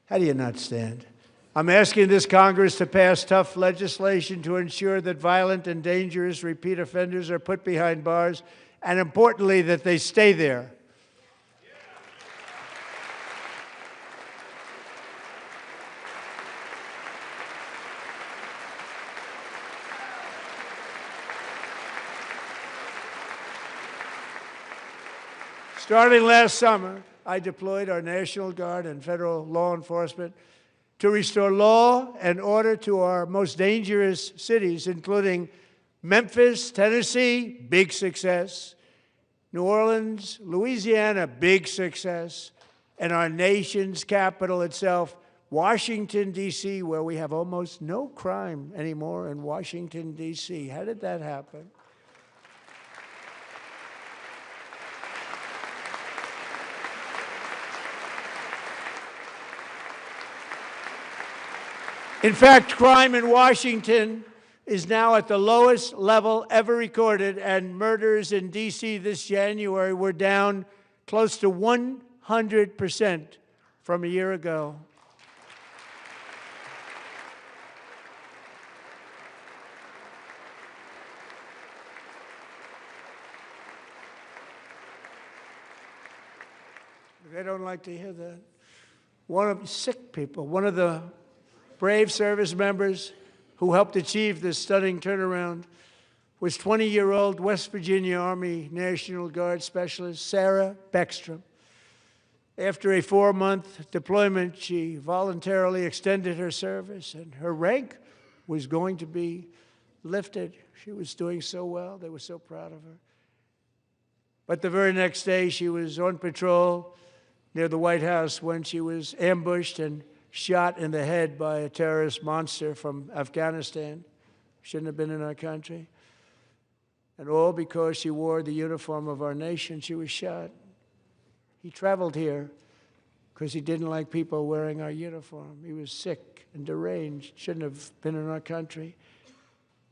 [SPEAKER 2] How do you not stand? I'm asking this Congress to pass tough legislation to ensure that violent and dangerous repeat offenders are put behind bars, and importantly, that they stay there. Starting last summer, I deployed our National Guard and federal law enforcement to restore law and order to our most dangerous cities, including Memphis, Tennessee, big success, New Orleans, Louisiana, big success, and our nation's capital itself, Washington, D.C., where we have almost no crime anymore in Washington, D.C. How did that happen? In fact, crime in Washington is now at the lowest level ever recorded, and murders in D.C. this January were down close to 100% from a year ago. They don't like to hear that. One of the brave service members who helped achieve this stunning turnaround was 20-year-old West Virginia Army National Guard Specialist Sarah Beckstrom. After a 4-month deployment, she voluntarily extended her service, and her rank was going to be lifted. She was doing so well. They were so proud of her. But the very next day, she was on patrol near the White House when she was ambushed and shot in the head by a terrorist monster from Afghanistan. Shouldn't have been in our country. And all because she wore the uniform of our nation, she was shot. He traveled here because he didn't like people wearing our uniform. He was sick and deranged, shouldn't have been in our country.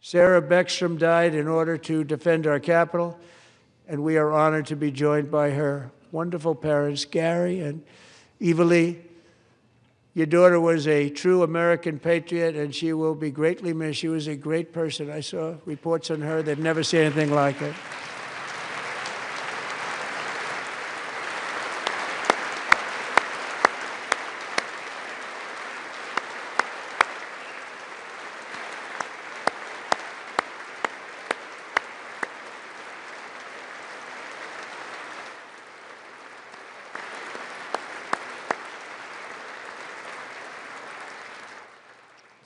[SPEAKER 2] Sarah Beckstrom died in order to defend our capital, and we are honored to be joined by her wonderful parents, Gary and Evalie. Your daughter was a true American patriot, and she will be greatly missed. She was a great person. I saw reports on her. They've never seen anything like it.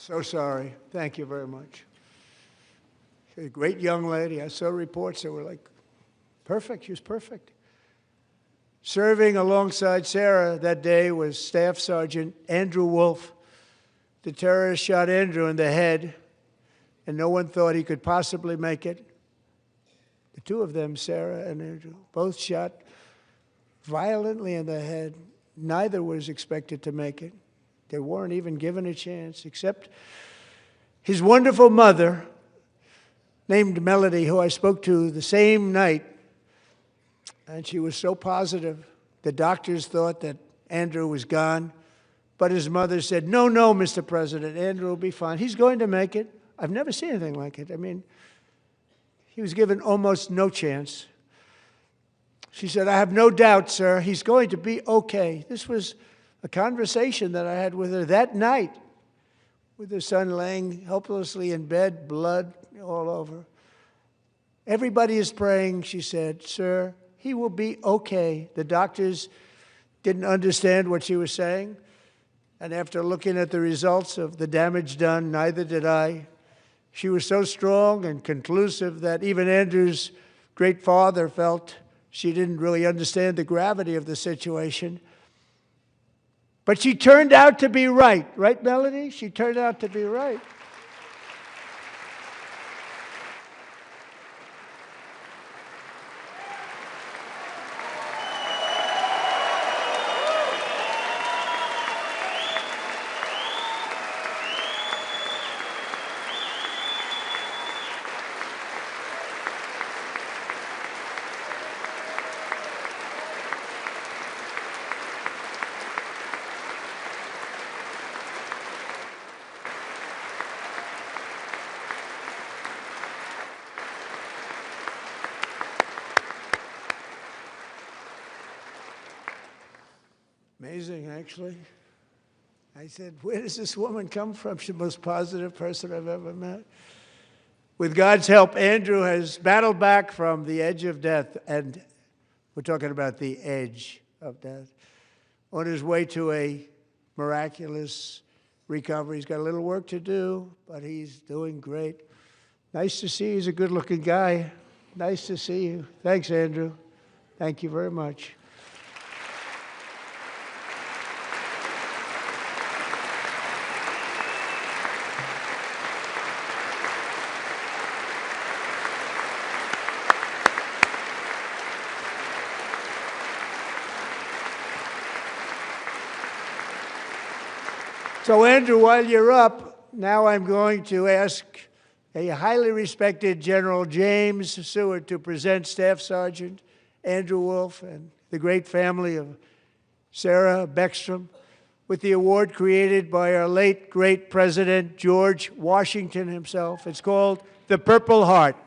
[SPEAKER 2] So sorry. Thank you very much. She's a great young lady. I saw reports that were like, perfect. She was perfect. Serving alongside Sarah that day was Staff Sergeant Andrew Wolf. The terrorist shot Andrew in the head, and no one thought he could possibly make it. The two of them, Sarah and Andrew, both shot violently in the head. Neither was expected to make it. They weren't even given a chance, except his wonderful mother, named Melody, who I spoke to the same night, and she was so positive. The doctors thought that Andrew was gone, but his mother said, no, no, Mr. President, Andrew will be fine. He's going to make it. I've never seen anything like it. I mean, he was given almost no chance. She said, I have no doubt, sir, he's going to be okay. This was a conversation that I had with her that night, with her son laying helplessly in bed, blood all over. Everybody is praying, she said, sir, he will be okay. The doctors didn't understand what she was saying, and after looking at the results of the damage done, neither did I. She was so strong and conclusive that even Andrew's great father felt she didn't really understand the gravity of the situation. But she turned out to be right. Right, Melody? She turned out to be right. Amazing, actually. I said, where does this woman come from? She's the most positive person I've ever met. With God's help, Andrew has battled back from the edge of death, and we're talking about the edge of death, on his way to a miraculous recovery. He's got a little work to do, but he's doing great. Nice to see you. He's a good-looking guy. Nice to see you. Thanks, Andrew. Thank you very much. So, Andrew, while you're up, now I'm going to ask a highly respected General James Seward to present Staff Sergeant Andrew Wolf and the great family of Sarah Beckstrom with the award created by our late, great President George Washington himself. It's called the Purple Heart.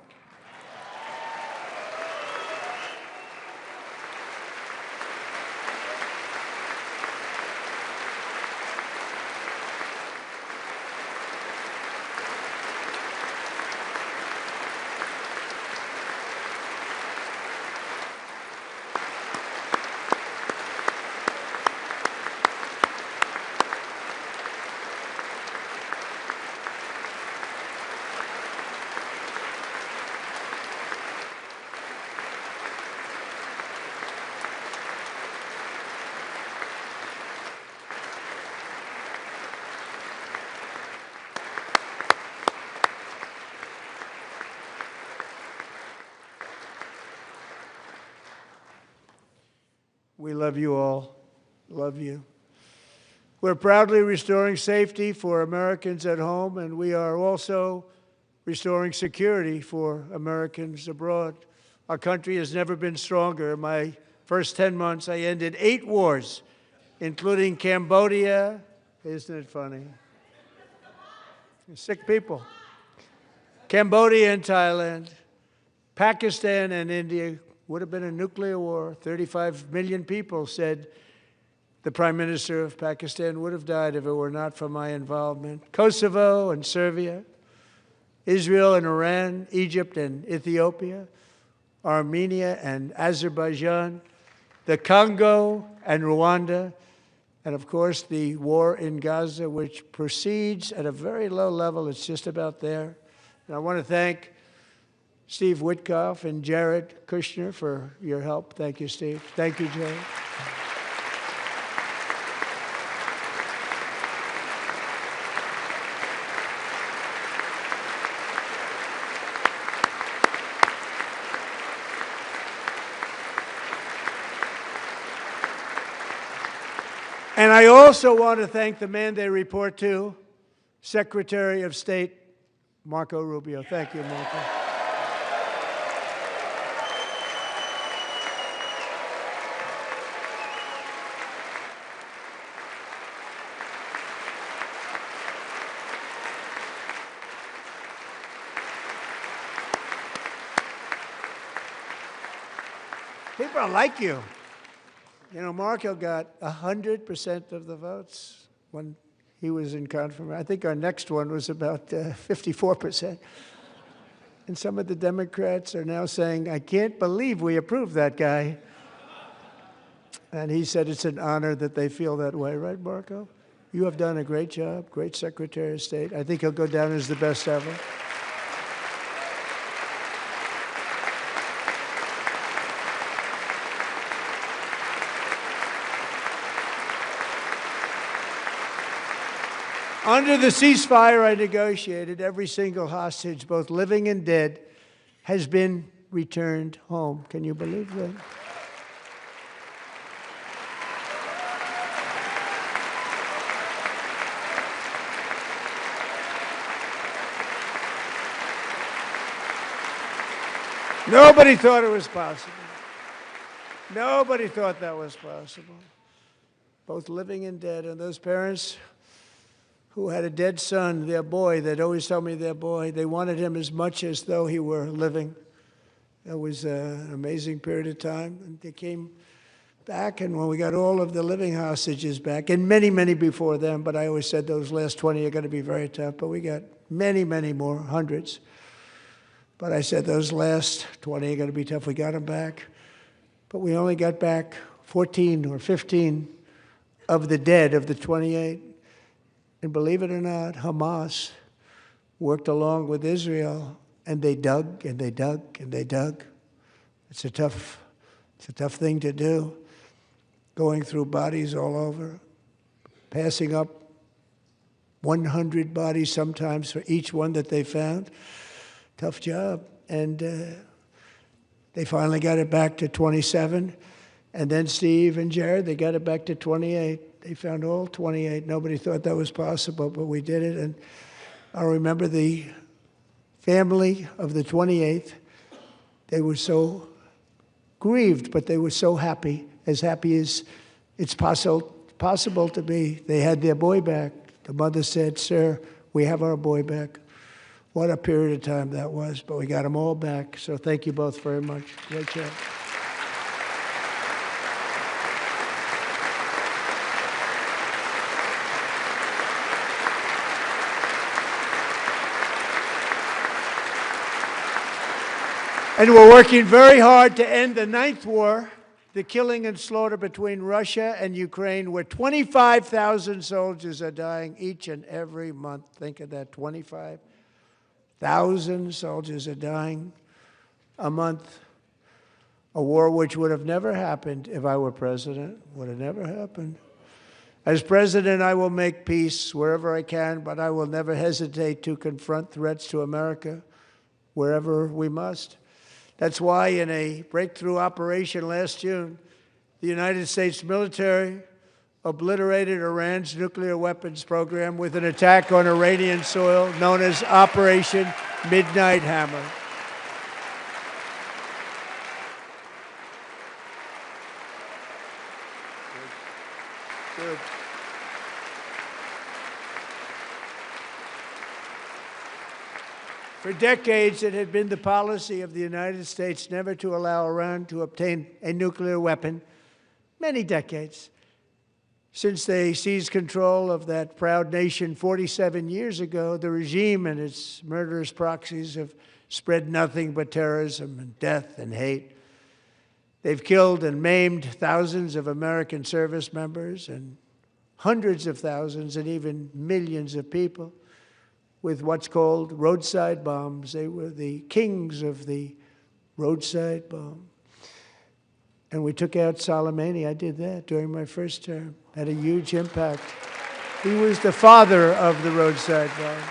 [SPEAKER 2] We love you all. Love you. We're proudly restoring safety for Americans at home, and we are also restoring security for Americans abroad. Our country has never been stronger. My first 10 months, I ended 8 wars, including Cambodia. Isn't it funny? Sick people. Cambodia and Thailand, Pakistan and India. Would have been a nuclear war. 35 million people, said the Prime Minister of Pakistan, would have died if it were not for my involvement. Kosovo and Serbia, Israel and Iran, Egypt and Ethiopia, Armenia and Azerbaijan, the Congo and Rwanda, and of course the war in Gaza, which proceeds at a very low level. It's just about there. And I want to thank Steve Witkoff and Jared Kushner for your help. Thank you, Steve. Thank you, Jared. And I also want to thank the man they report to, Secretary of State Marco Rubio. Thank you, Marco. People like you. You know, Marco got 100% of the votes when he was in confirmation. I think our next one was about 54%. And some of the Democrats are now saying, I can't believe we approved that guy. And he said it's an honor that they feel that way, right, Marco? You have done a great job, great Secretary of State. I think he'll go down as the best ever. Under the ceasefire I negotiated, every single hostage, both living and dead, has been returned home. Can you believe that? Nobody thought it was possible. Nobody thought that was possible. Both living and dead. And those parents who had a dead son, their boy, they'd always tell me their boy, they wanted him as much as though he were living. It was an amazing period of time. And they came back, and when we got all of the living hostages back, and many, many before them, but I always said those last 20 are going to be very tough, but we got many, many more, hundreds. But I said those last 20 are going to be tough. We got them back. But we only got back 14 or 15 of the dead of the 28. And believe it or not, Hamas worked along with Israel, and they dug and they dug and they dug. It's a tough thing to do, going through bodies all over, passing up 100 bodies sometimes for each one that they found. Tough job. And they finally got it back to 27. And then Steve and Jared, they got it back to 28. They found all 28. Nobody thought that was possible, but we did it. And I remember the family of the 28th. They were so grieved, but they were so happy as it's possible to be. They had their boy back. The mother said, "Sir, we have our boy back." What a period of time that was, but we got them all back. So thank you both very much. Great job. And we're working very hard to end the 9th war, the killing and slaughter between Russia and Ukraine, where 25,000 soldiers are dying each and every month. Think of that, 25,000 soldiers are dying a month. A war which would have never happened if I were president, would have never happened. As president, I will make peace wherever I can, but I will never hesitate to confront threats to America wherever we must. That's why in a breakthrough operation last June, the United States military obliterated Iran's nuclear weapons program with an attack on Iranian soil known as Operation Midnight Hammer. For decades, it had been the policy of the United States never to allow Iran to obtain a nuclear weapon. Many decades. Since they seized control of that proud nation 47 years ago, the regime and its murderous proxies have spread nothing but terrorism and death and hate. They've killed and maimed thousands of American service members and hundreds of thousands and even millions of people with what's called roadside bombs. They were the kings of the roadside bomb. And we took out Soleimani. I did that during my first term. Had a huge impact. He was the father of the roadside bomb.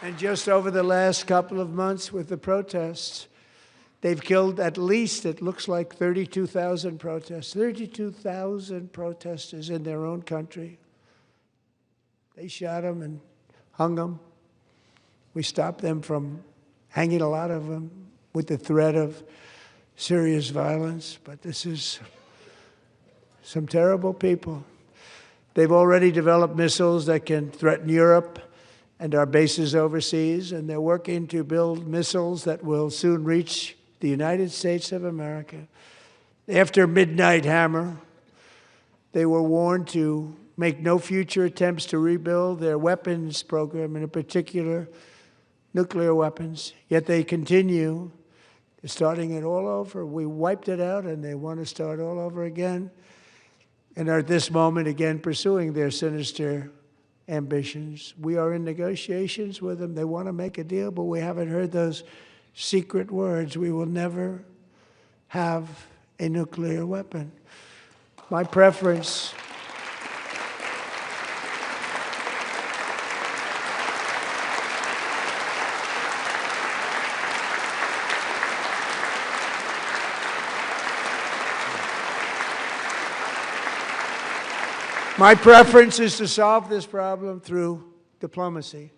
[SPEAKER 2] And just over the last couple of months with the protests, they've killed at least, it looks like, 32,000 protesters. 32,000 protesters in their own country. They shot them and hung them. We stopped them from hanging a lot of them with the threat of serious violence. But this is some terrible people. They've already developed missiles that can threaten Europe and our bases overseas, and they're working to build missiles that will soon reach the United States of America. After Midnight Hammer, they were warned to make no future attempts to rebuild their weapons program, and in particular, nuclear weapons. Yet they continue. They're starting it all over. We wiped it out, and they want to start all over again, and are at this moment again pursuing their sinister ambitions. We are in negotiations with them. They want to make a deal, but we haven't heard those secret words. We will never have a nuclear weapon. My preference is to solve this problem through diplomacy.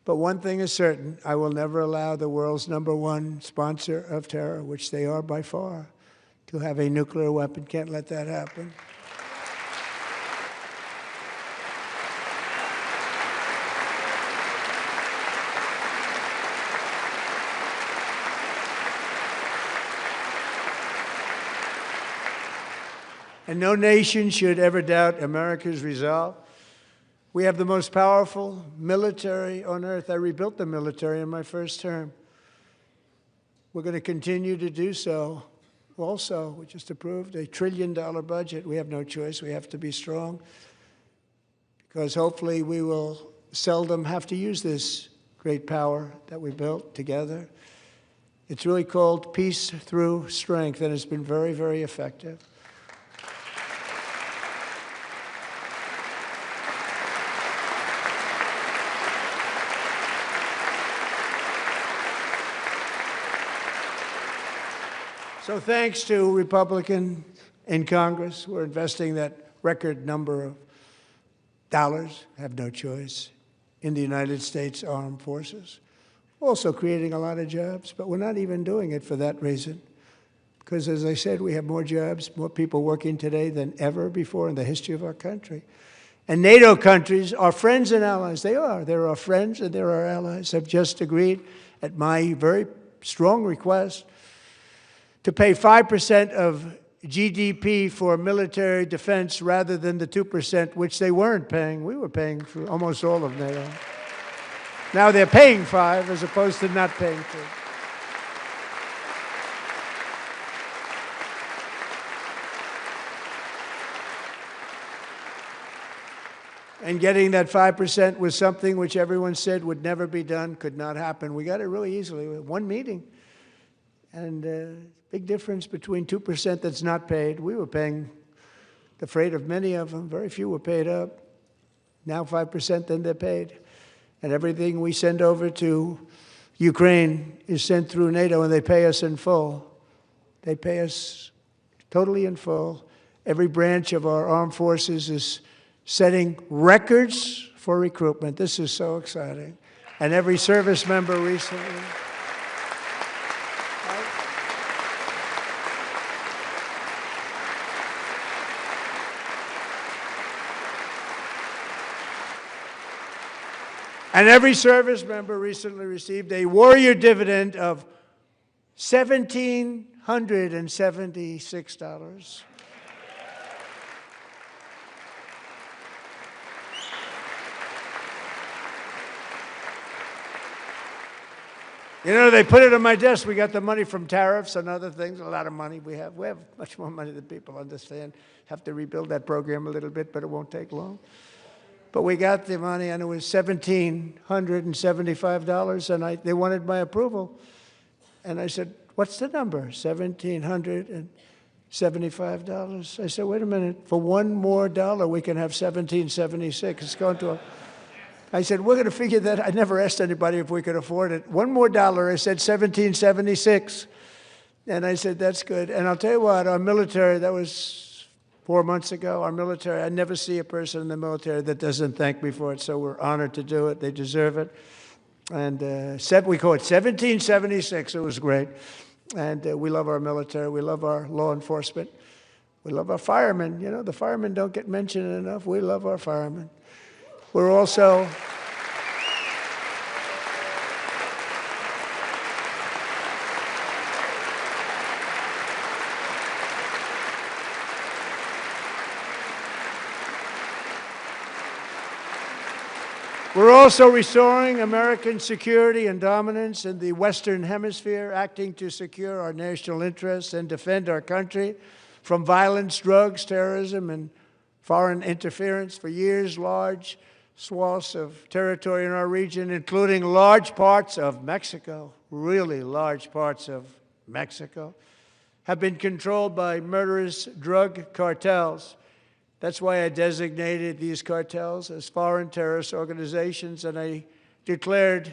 [SPEAKER 2] But one thing is certain, I will never allow the world's #1 sponsor of terror, which they are by far, to have a nuclear weapon. Can't let that happen. And no nation should ever doubt America's resolve. We have the most powerful military on earth. I rebuilt the military in my first term. We're going to continue to do so. Also, we just approved a $1 trillion budget. We have no choice. We have to be strong, because hopefully we will seldom have to use this great power that we built together. It's really called peace through strength, and it's been very, very effective. So thanks to Republicans in Congress, we're investing that record number of dollars, have no choice, in the United States Armed Forces. Also creating a lot of jobs, but we're not even doing it for that reason. Because as I said, we have more jobs, more people working today than ever before in the history of our country. And NATO countries are friends and allies. They are. They're our friends and they're our allies. Have just agreed, at my very strong request, to pay 5% of GDP for military defense rather than the 2%, which they weren't paying. We were paying for almost all of NATO. Now they're paying 5 as opposed to not paying 2. And getting that 5% was something which everyone said would never be done, could not happen. We got it really easily with one meeting. And big difference between 2% that's not paid. We were paying the freight of many of them. Very few were paid up. Now 5%, then they're paid. And everything we send over to Ukraine is sent through NATO, and they pay us in full. They pay us totally in full. Every branch of our armed forces is setting records for recruitment. This is so exciting. And every service member recently. And every service member recently received a warrior dividend of $1,776. You know, they put it on my desk. We got the money from tariffs and other things, a lot of money we have. We have much more money than people understand. Have to rebuild that program a little bit, but it won't take long. But we got the money, and it was $1,775, and they wanted my approval. And I said, what's the number? $1,775. I said, wait a minute. For one more dollar, we can have $1,776. It's going to I said, we're going to figure that. I never asked anybody if we could afford it. One more dollar, I said $1,776. And I said, that's good. And I'll tell you what, our military, that was 4 months ago, our military, I never see a person in the military that doesn't thank me for it, so we're honored to do it. They deserve it. And we call it 1776. It was great. And we love our military. We love our law enforcement. We love our firemen. You know, the firemen don't get mentioned enough. We love our firemen. We're also restoring American security and dominance in the Western Hemisphere, acting to secure our national interests and defend our country from violence, drugs, terrorism, and foreign interference. For years, large swaths of territory in our region, including large parts of Mexico, really large parts of Mexico, have been controlled by murderous drug cartels. That's why I designated these cartels as foreign terrorist organizations, and I declared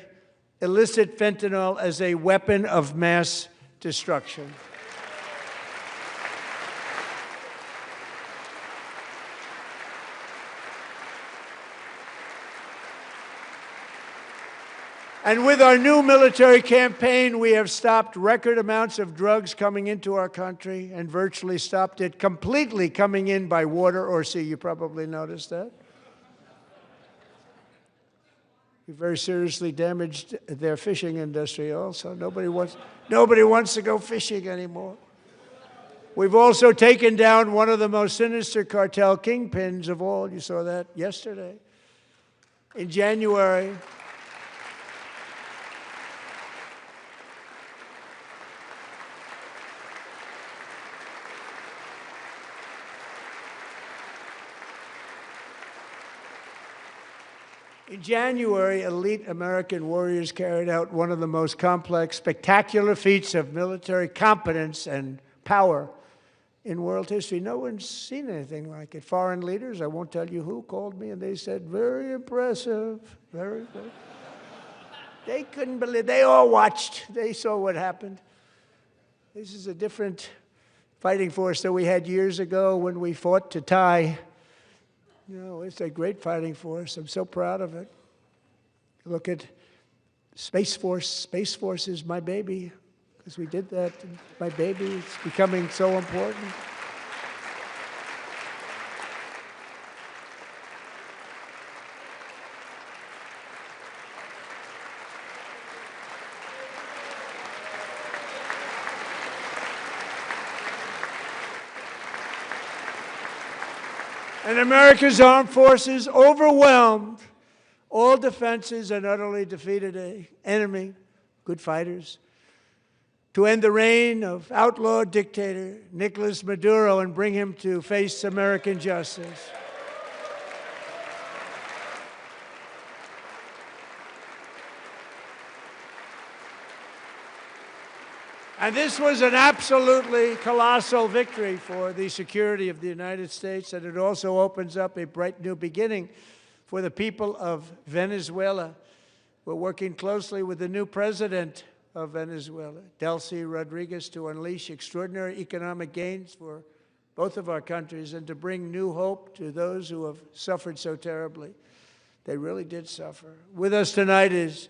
[SPEAKER 2] illicit fentanyl as a weapon of mass destruction. And with our new military campaign, we have stopped record amounts of drugs coming into our country and virtually stopped it completely coming in by water or sea. You probably noticed that. We very seriously damaged their fishing industry also. Nobody wants to go fishing anymore. We've also taken down one of the most sinister cartel kingpins of all. You saw that yesterday. In January, elite American warriors carried out one of the most complex, spectacular feats of military competence and power in world history. No one's seen anything like it. Foreign leaders, I won't tell you who, called me and they said, very impressive, very good. They couldn't believe, they all watched. They saw what happened. This is a different fighting force that we had years ago when we fought to tie. You know, it's a great fighting force. I'm so proud of it. Look at Space Force. Space Force is my baby, because we did that. My baby, it's becoming so important. And America's armed forces overwhelmed all defenses and utterly defeated an enemy, good fighters, to end the reign of outlaw dictator Nicolas Maduro and bring him to face American justice. And this was an absolutely colossal victory for the security of the United States, and it also opens up a bright new beginning for the people of Venezuela. We're working closely with the new president of Venezuela, Delcy Rodriguez, to unleash extraordinary economic gains for both of our countries and to bring new hope to those who have suffered so terribly. They really did suffer. With us tonight is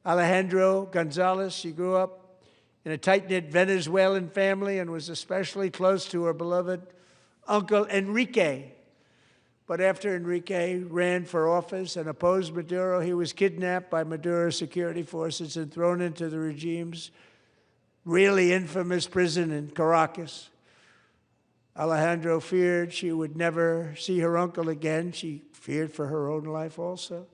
[SPEAKER 2] Alejandro Gonzalez. She grew up in a tight-knit Venezuelan family and was especially close to her beloved Uncle Enrique, But after Enrique ran for office and opposed Maduro, he was kidnapped by Maduro's security forces and thrown into the regime's really infamous prison in Caracas. Alejandro feared she would never see her uncle again. She feared for her own life also.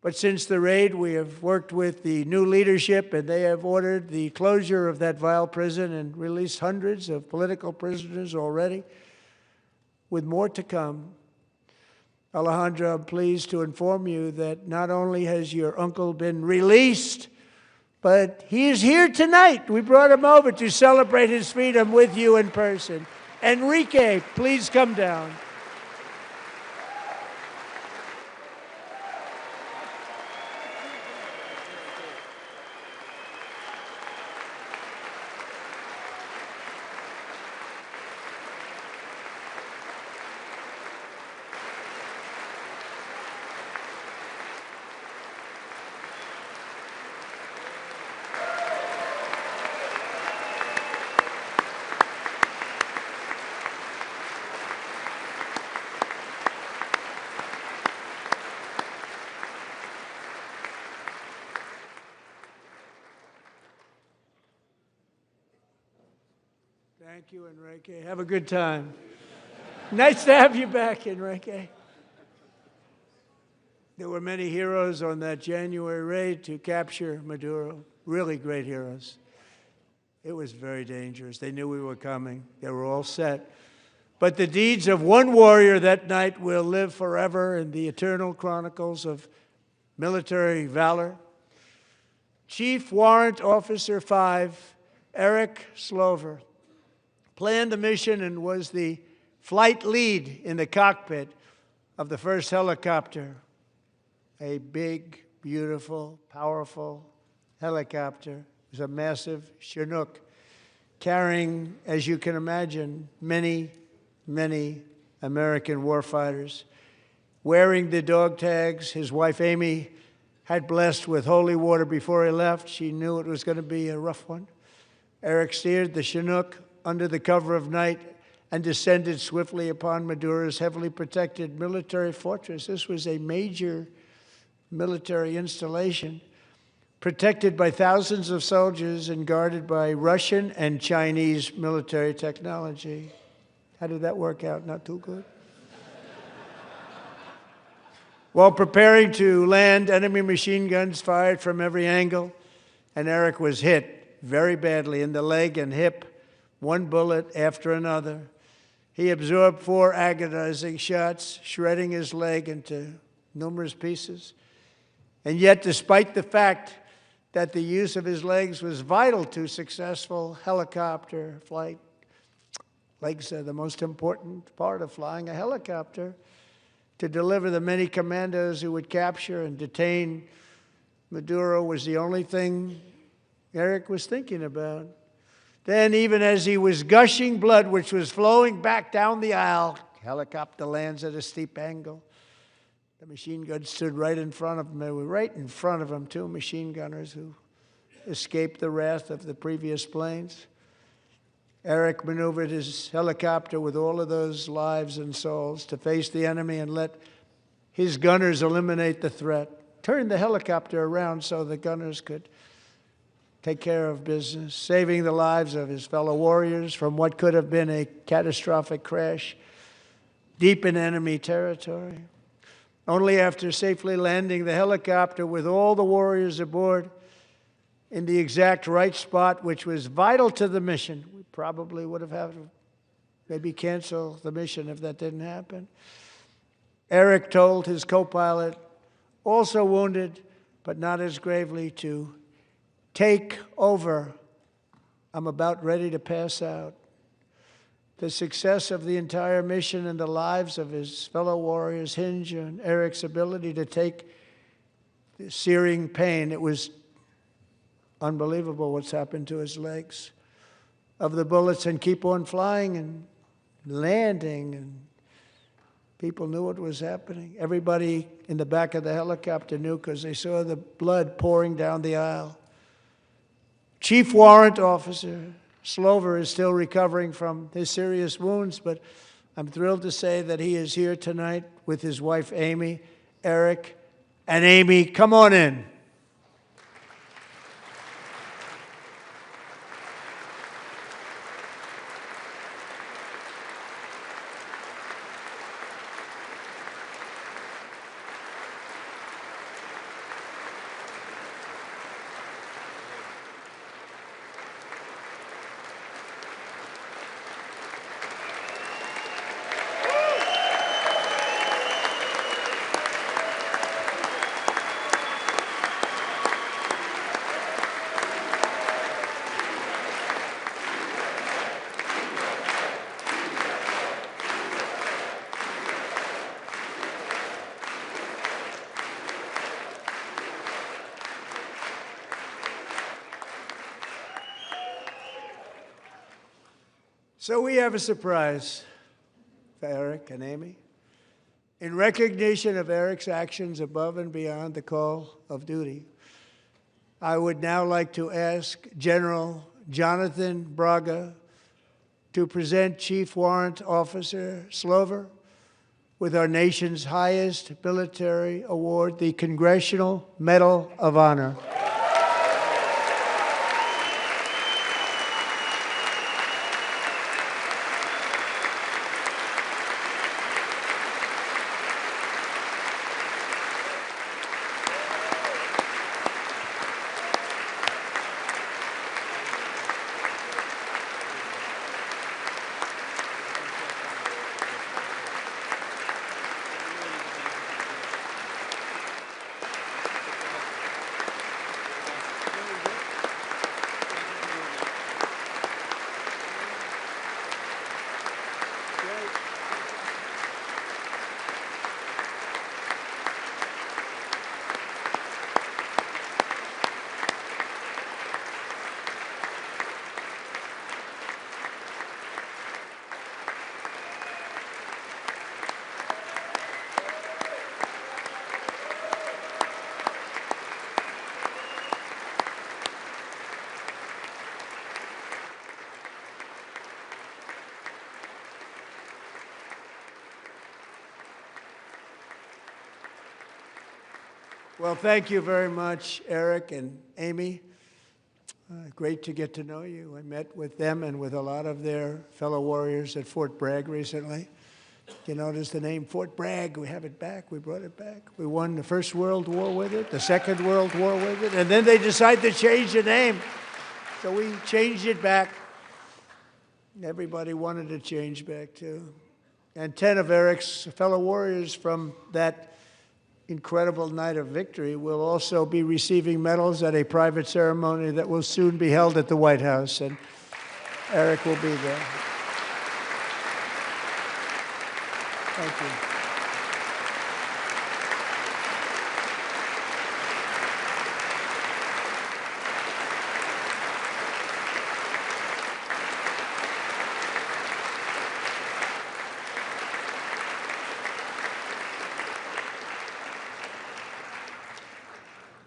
[SPEAKER 2] But since the raid, we have worked with the new leadership, and they have ordered the closure of that vile prison and released hundreds of political prisoners already, with more to come. Alejandro, I'm pleased to inform you that not only has your uncle been released, but he is here tonight. We brought him over to celebrate his freedom with you in person. Enrique, please come down. Thank you, Enrique. Have a good time. Nice to have you back, Enrique. There were many heroes on that January raid to capture Maduro, really great heroes. It was very dangerous. They knew we were coming. They were all set. But the deeds of one warrior that night will live forever in the eternal chronicles of military valor. Chief Warrant Officer 5, Eric Slover, planned the mission and was the flight lead in the cockpit of the first helicopter, a big, beautiful, powerful helicopter. It was a massive Chinook carrying, as you can imagine, many, many American warfighters. Wearing the dog tags, his wife Amy had blessed with holy water before he left. She knew it was going to be a rough one. Eric steered the Chinook under the cover of night and descended swiftly upon Maduro's heavily protected military fortress. This was a major military installation, protected by thousands of soldiers and guarded by Russian and Chinese military technology. How did that work out? Not too good. While preparing to land, enemy machine guns fired from every angle, and Eric was hit very badly in the leg and hip, one bullet after another. He absorbed 4 agonizing shots, shredding his leg into numerous pieces. And yet, despite the fact that the use of his legs was vital to successful helicopter flight, legs are the most important part of flying a helicopter, to deliver the many commandos who would capture and detain Maduro was the only thing Eric was thinking about. Then, even as he was gushing blood, which was flowing back down the aisle, helicopter lands at a steep angle. The machine gun stood right in front of him. They were right in front of him, 2 machine gunners who escaped the wrath of the previous planes. Eric maneuvered his helicopter with all of those lives and souls to face the enemy and let his gunners eliminate the threat. Turned the helicopter around so the gunners could take care of business, saving the lives of his fellow warriors from what could have been a catastrophic crash deep in enemy territory. Only after safely landing the helicopter with all the warriors aboard in the exact right spot, which was vital to the mission, we probably would have had to maybe cancel the mission if that didn't happen. Eric told his co-pilot, also wounded but not as gravely, to take over. I'm about ready to pass out. The success of the entire mission and the lives of his fellow warriors hinge on Eric's ability to take the searing pain. It was unbelievable what's happened to his legs of the bullets and keep on flying and landing, and people knew what was happening. Everybody in the back of the helicopter knew because they saw the blood pouring down the aisle. Chief Warrant Officer Slover is still recovering from his serious wounds, but I'm thrilled to say that he is here tonight with his wife, Amy. Eric and Amy, come on in. So we have a surprise for Eric and Amy. In recognition of Eric's actions above and beyond the call of duty, I would now like to ask General Jonathan Braga to present Chief Warrant Officer Slover with our nation's highest military award, the Congressional Medal of Honor. Well, thank you very much, Eric and Amy. Great to get to know you. I met with them and with a lot of their fellow warriors at Fort Bragg recently. You notice the name Fort Bragg, we have it back, we brought it back. We won the First World War with it, the Second World War with it, and then they decided to change the name. So we changed it back. Everybody wanted to change back too. And 10 of Eric's fellow warriors from that incredible night of victory will also be receiving medals at a private ceremony that will soon be held at the White House, and Eric will be there. Thank you.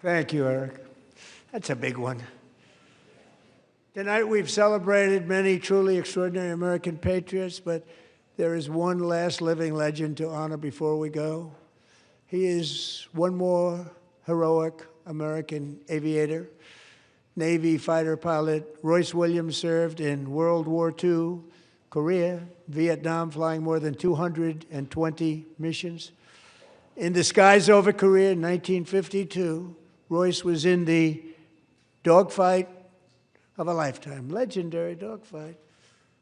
[SPEAKER 2] Thank you, Eric. That's a big one. Tonight we've celebrated many truly extraordinary American patriots, but there is one last living legend to honor before we go. He is one more heroic American aviator, Navy fighter pilot. Royce Williams served in World War II, Korea, Vietnam, flying more than 220 missions. In the skies over Korea in 1952, Royce was in the dogfight of a lifetime, legendary dogfight.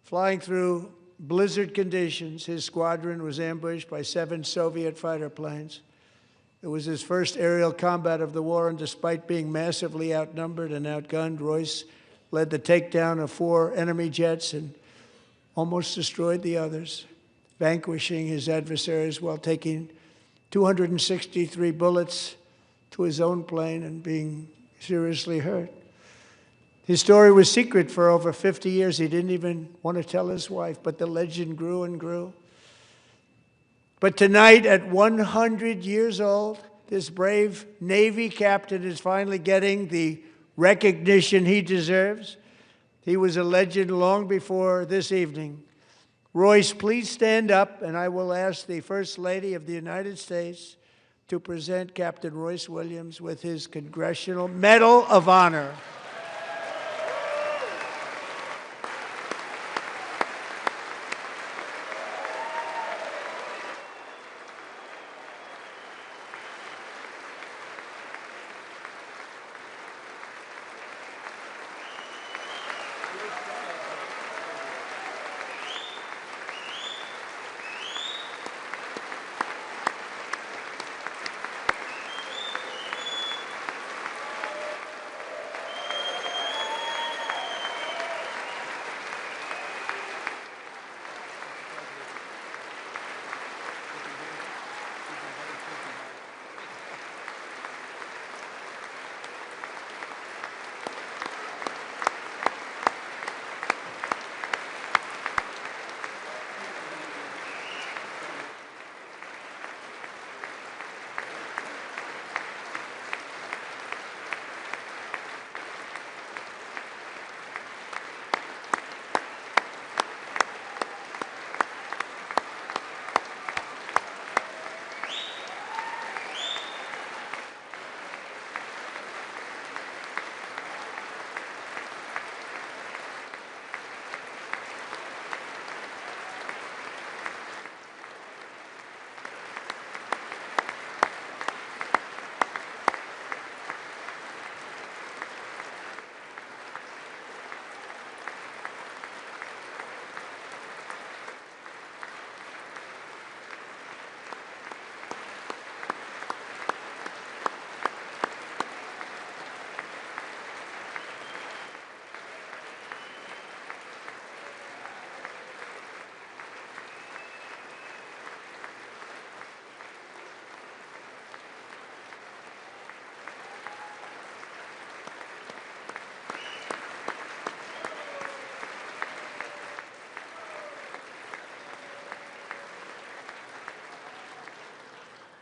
[SPEAKER 2] Flying through blizzard conditions, his squadron was ambushed by 7 Soviet fighter planes. It was his first aerial combat of the war, and despite being massively outnumbered and outgunned, Royce led the takedown of 4 enemy jets and almost destroyed the others, vanquishing his adversaries while taking 263 bullets to his own plane and being seriously hurt. His story was secret for over 50 years. He didn't even want to tell his wife, but the legend grew and grew. But tonight, at 100 years old, this brave Navy captain is finally getting the recognition he deserves. He was a legend long before this evening. Royce, please stand up, and I will ask the First Lady of the United States to present Captain Royce Williams with his Congressional Medal of Honor.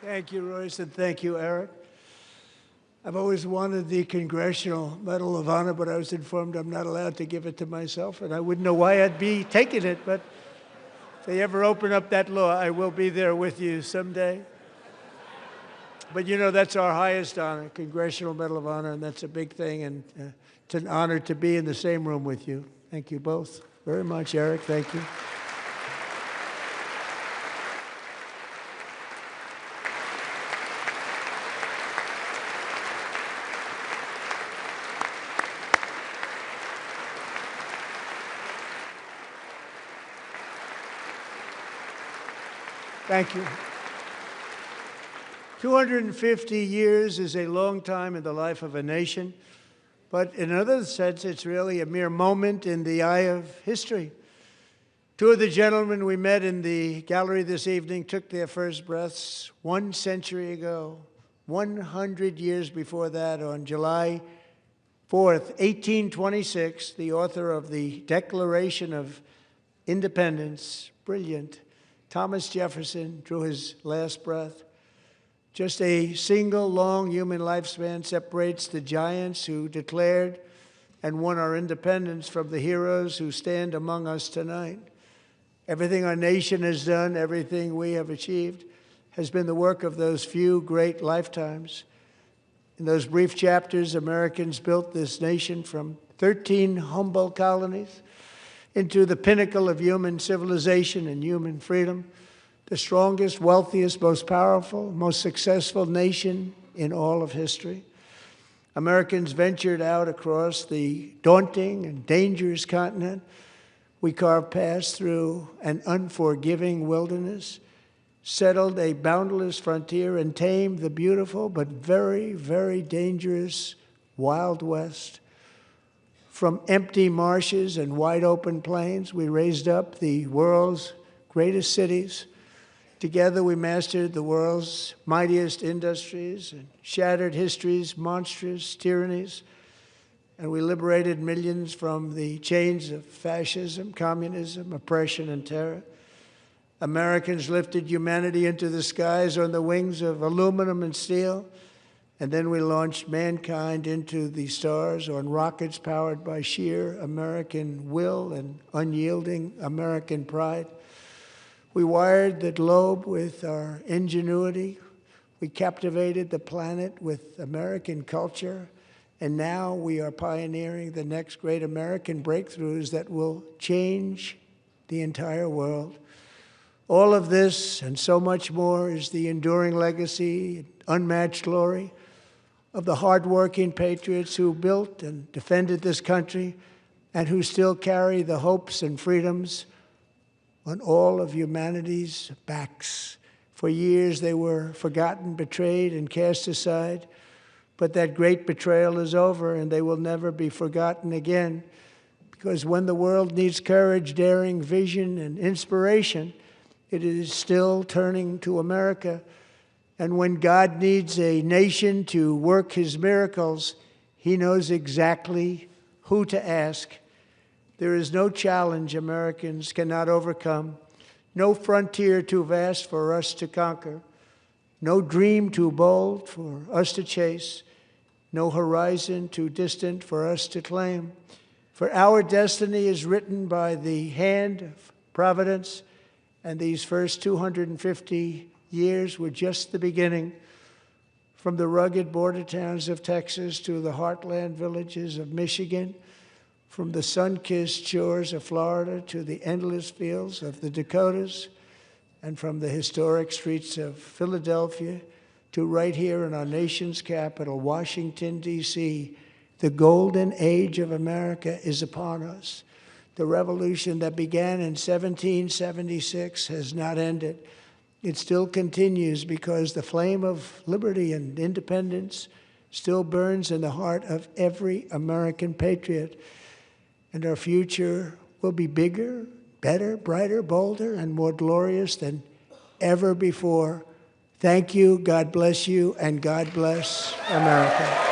[SPEAKER 2] Thank you, Royce, and thank you, Eric. I've always wanted the Congressional Medal of Honor, but I was informed I'm not allowed to give it to myself, and I wouldn't know why I'd be taking it, but if they ever open up that law, I will be there with you someday. But you know, that's our highest honor, Congressional Medal of Honor, and that's a big thing, and it's an honor to be in the same room with you. Thank you both very much, Eric. Thank you. Thank you. 250 years is a long time in the life of a nation, but in another sense, it's really a mere moment in the eye of history. Two of the gentlemen we met in the gallery this evening took their first breaths 1 century ago, 100 years before that, on July 4th, 1826, the author of the Declaration of Independence, brilliant, Thomas Jefferson, drew his last breath. Just a single long human lifespan separates the giants who declared and won our independence from the heroes who stand among us tonight. Everything our nation has done, everything we have achieved, has been the work of those few great lifetimes. In those brief chapters, Americans built this nation from 13 humble colonies into the pinnacle of human civilization and human freedom, the strongest, wealthiest, most powerful, most successful nation in all of history. Americans ventured out across the daunting and dangerous continent. We carved paths through an unforgiving wilderness, settled a boundless frontier, and tamed the beautiful but very, very dangerous Wild West. From empty marshes and wide open plains, we raised up the world's greatest cities. Together, we mastered the world's mightiest industries and shattered history's monstrous tyrannies. And we liberated millions from the chains of fascism, communism, oppression, and terror. Americans lifted humanity into the skies on the wings of aluminum and steel And then we launched mankind into the stars on rockets powered by sheer American will and unyielding American pride. We wired the globe with our ingenuity. We captivated the planet with American culture. And now we are pioneering the next great American breakthroughs that will change the entire world. All of this and so much more is the enduring legacy, unmatched glory of the hardworking patriots who built and defended this country and who still carry the hopes and freedoms on all of humanity's backs. For years they were forgotten, betrayed, and cast aside. But that great betrayal is over, and they will never be forgotten again. Because when the world needs courage, daring, vision, and inspiration, it is still turning to America. And when God needs a nation to work his miracles, he knows exactly who to ask. There is no challenge Americans cannot overcome, no frontier too vast for us to conquer, no dream too bold for us to chase, no horizon too distant for us to claim. For our destiny is written by the hand of providence, and these first 250 years were just the beginning. From the rugged border towns of Texas to the heartland villages of Michigan, from the sun-kissed shores of Florida to the endless fields of the Dakotas, and from the historic streets of Philadelphia to right here in our nation's capital, Washington, D.C., the golden age of America is upon us. The revolution that began in 1776 has not ended. It still continues because the flame of liberty and independence still burns in the heart of every American patriot. And our future will be bigger, better, brighter, bolder, and more glorious than ever before. Thank you, God bless you, and God bless America.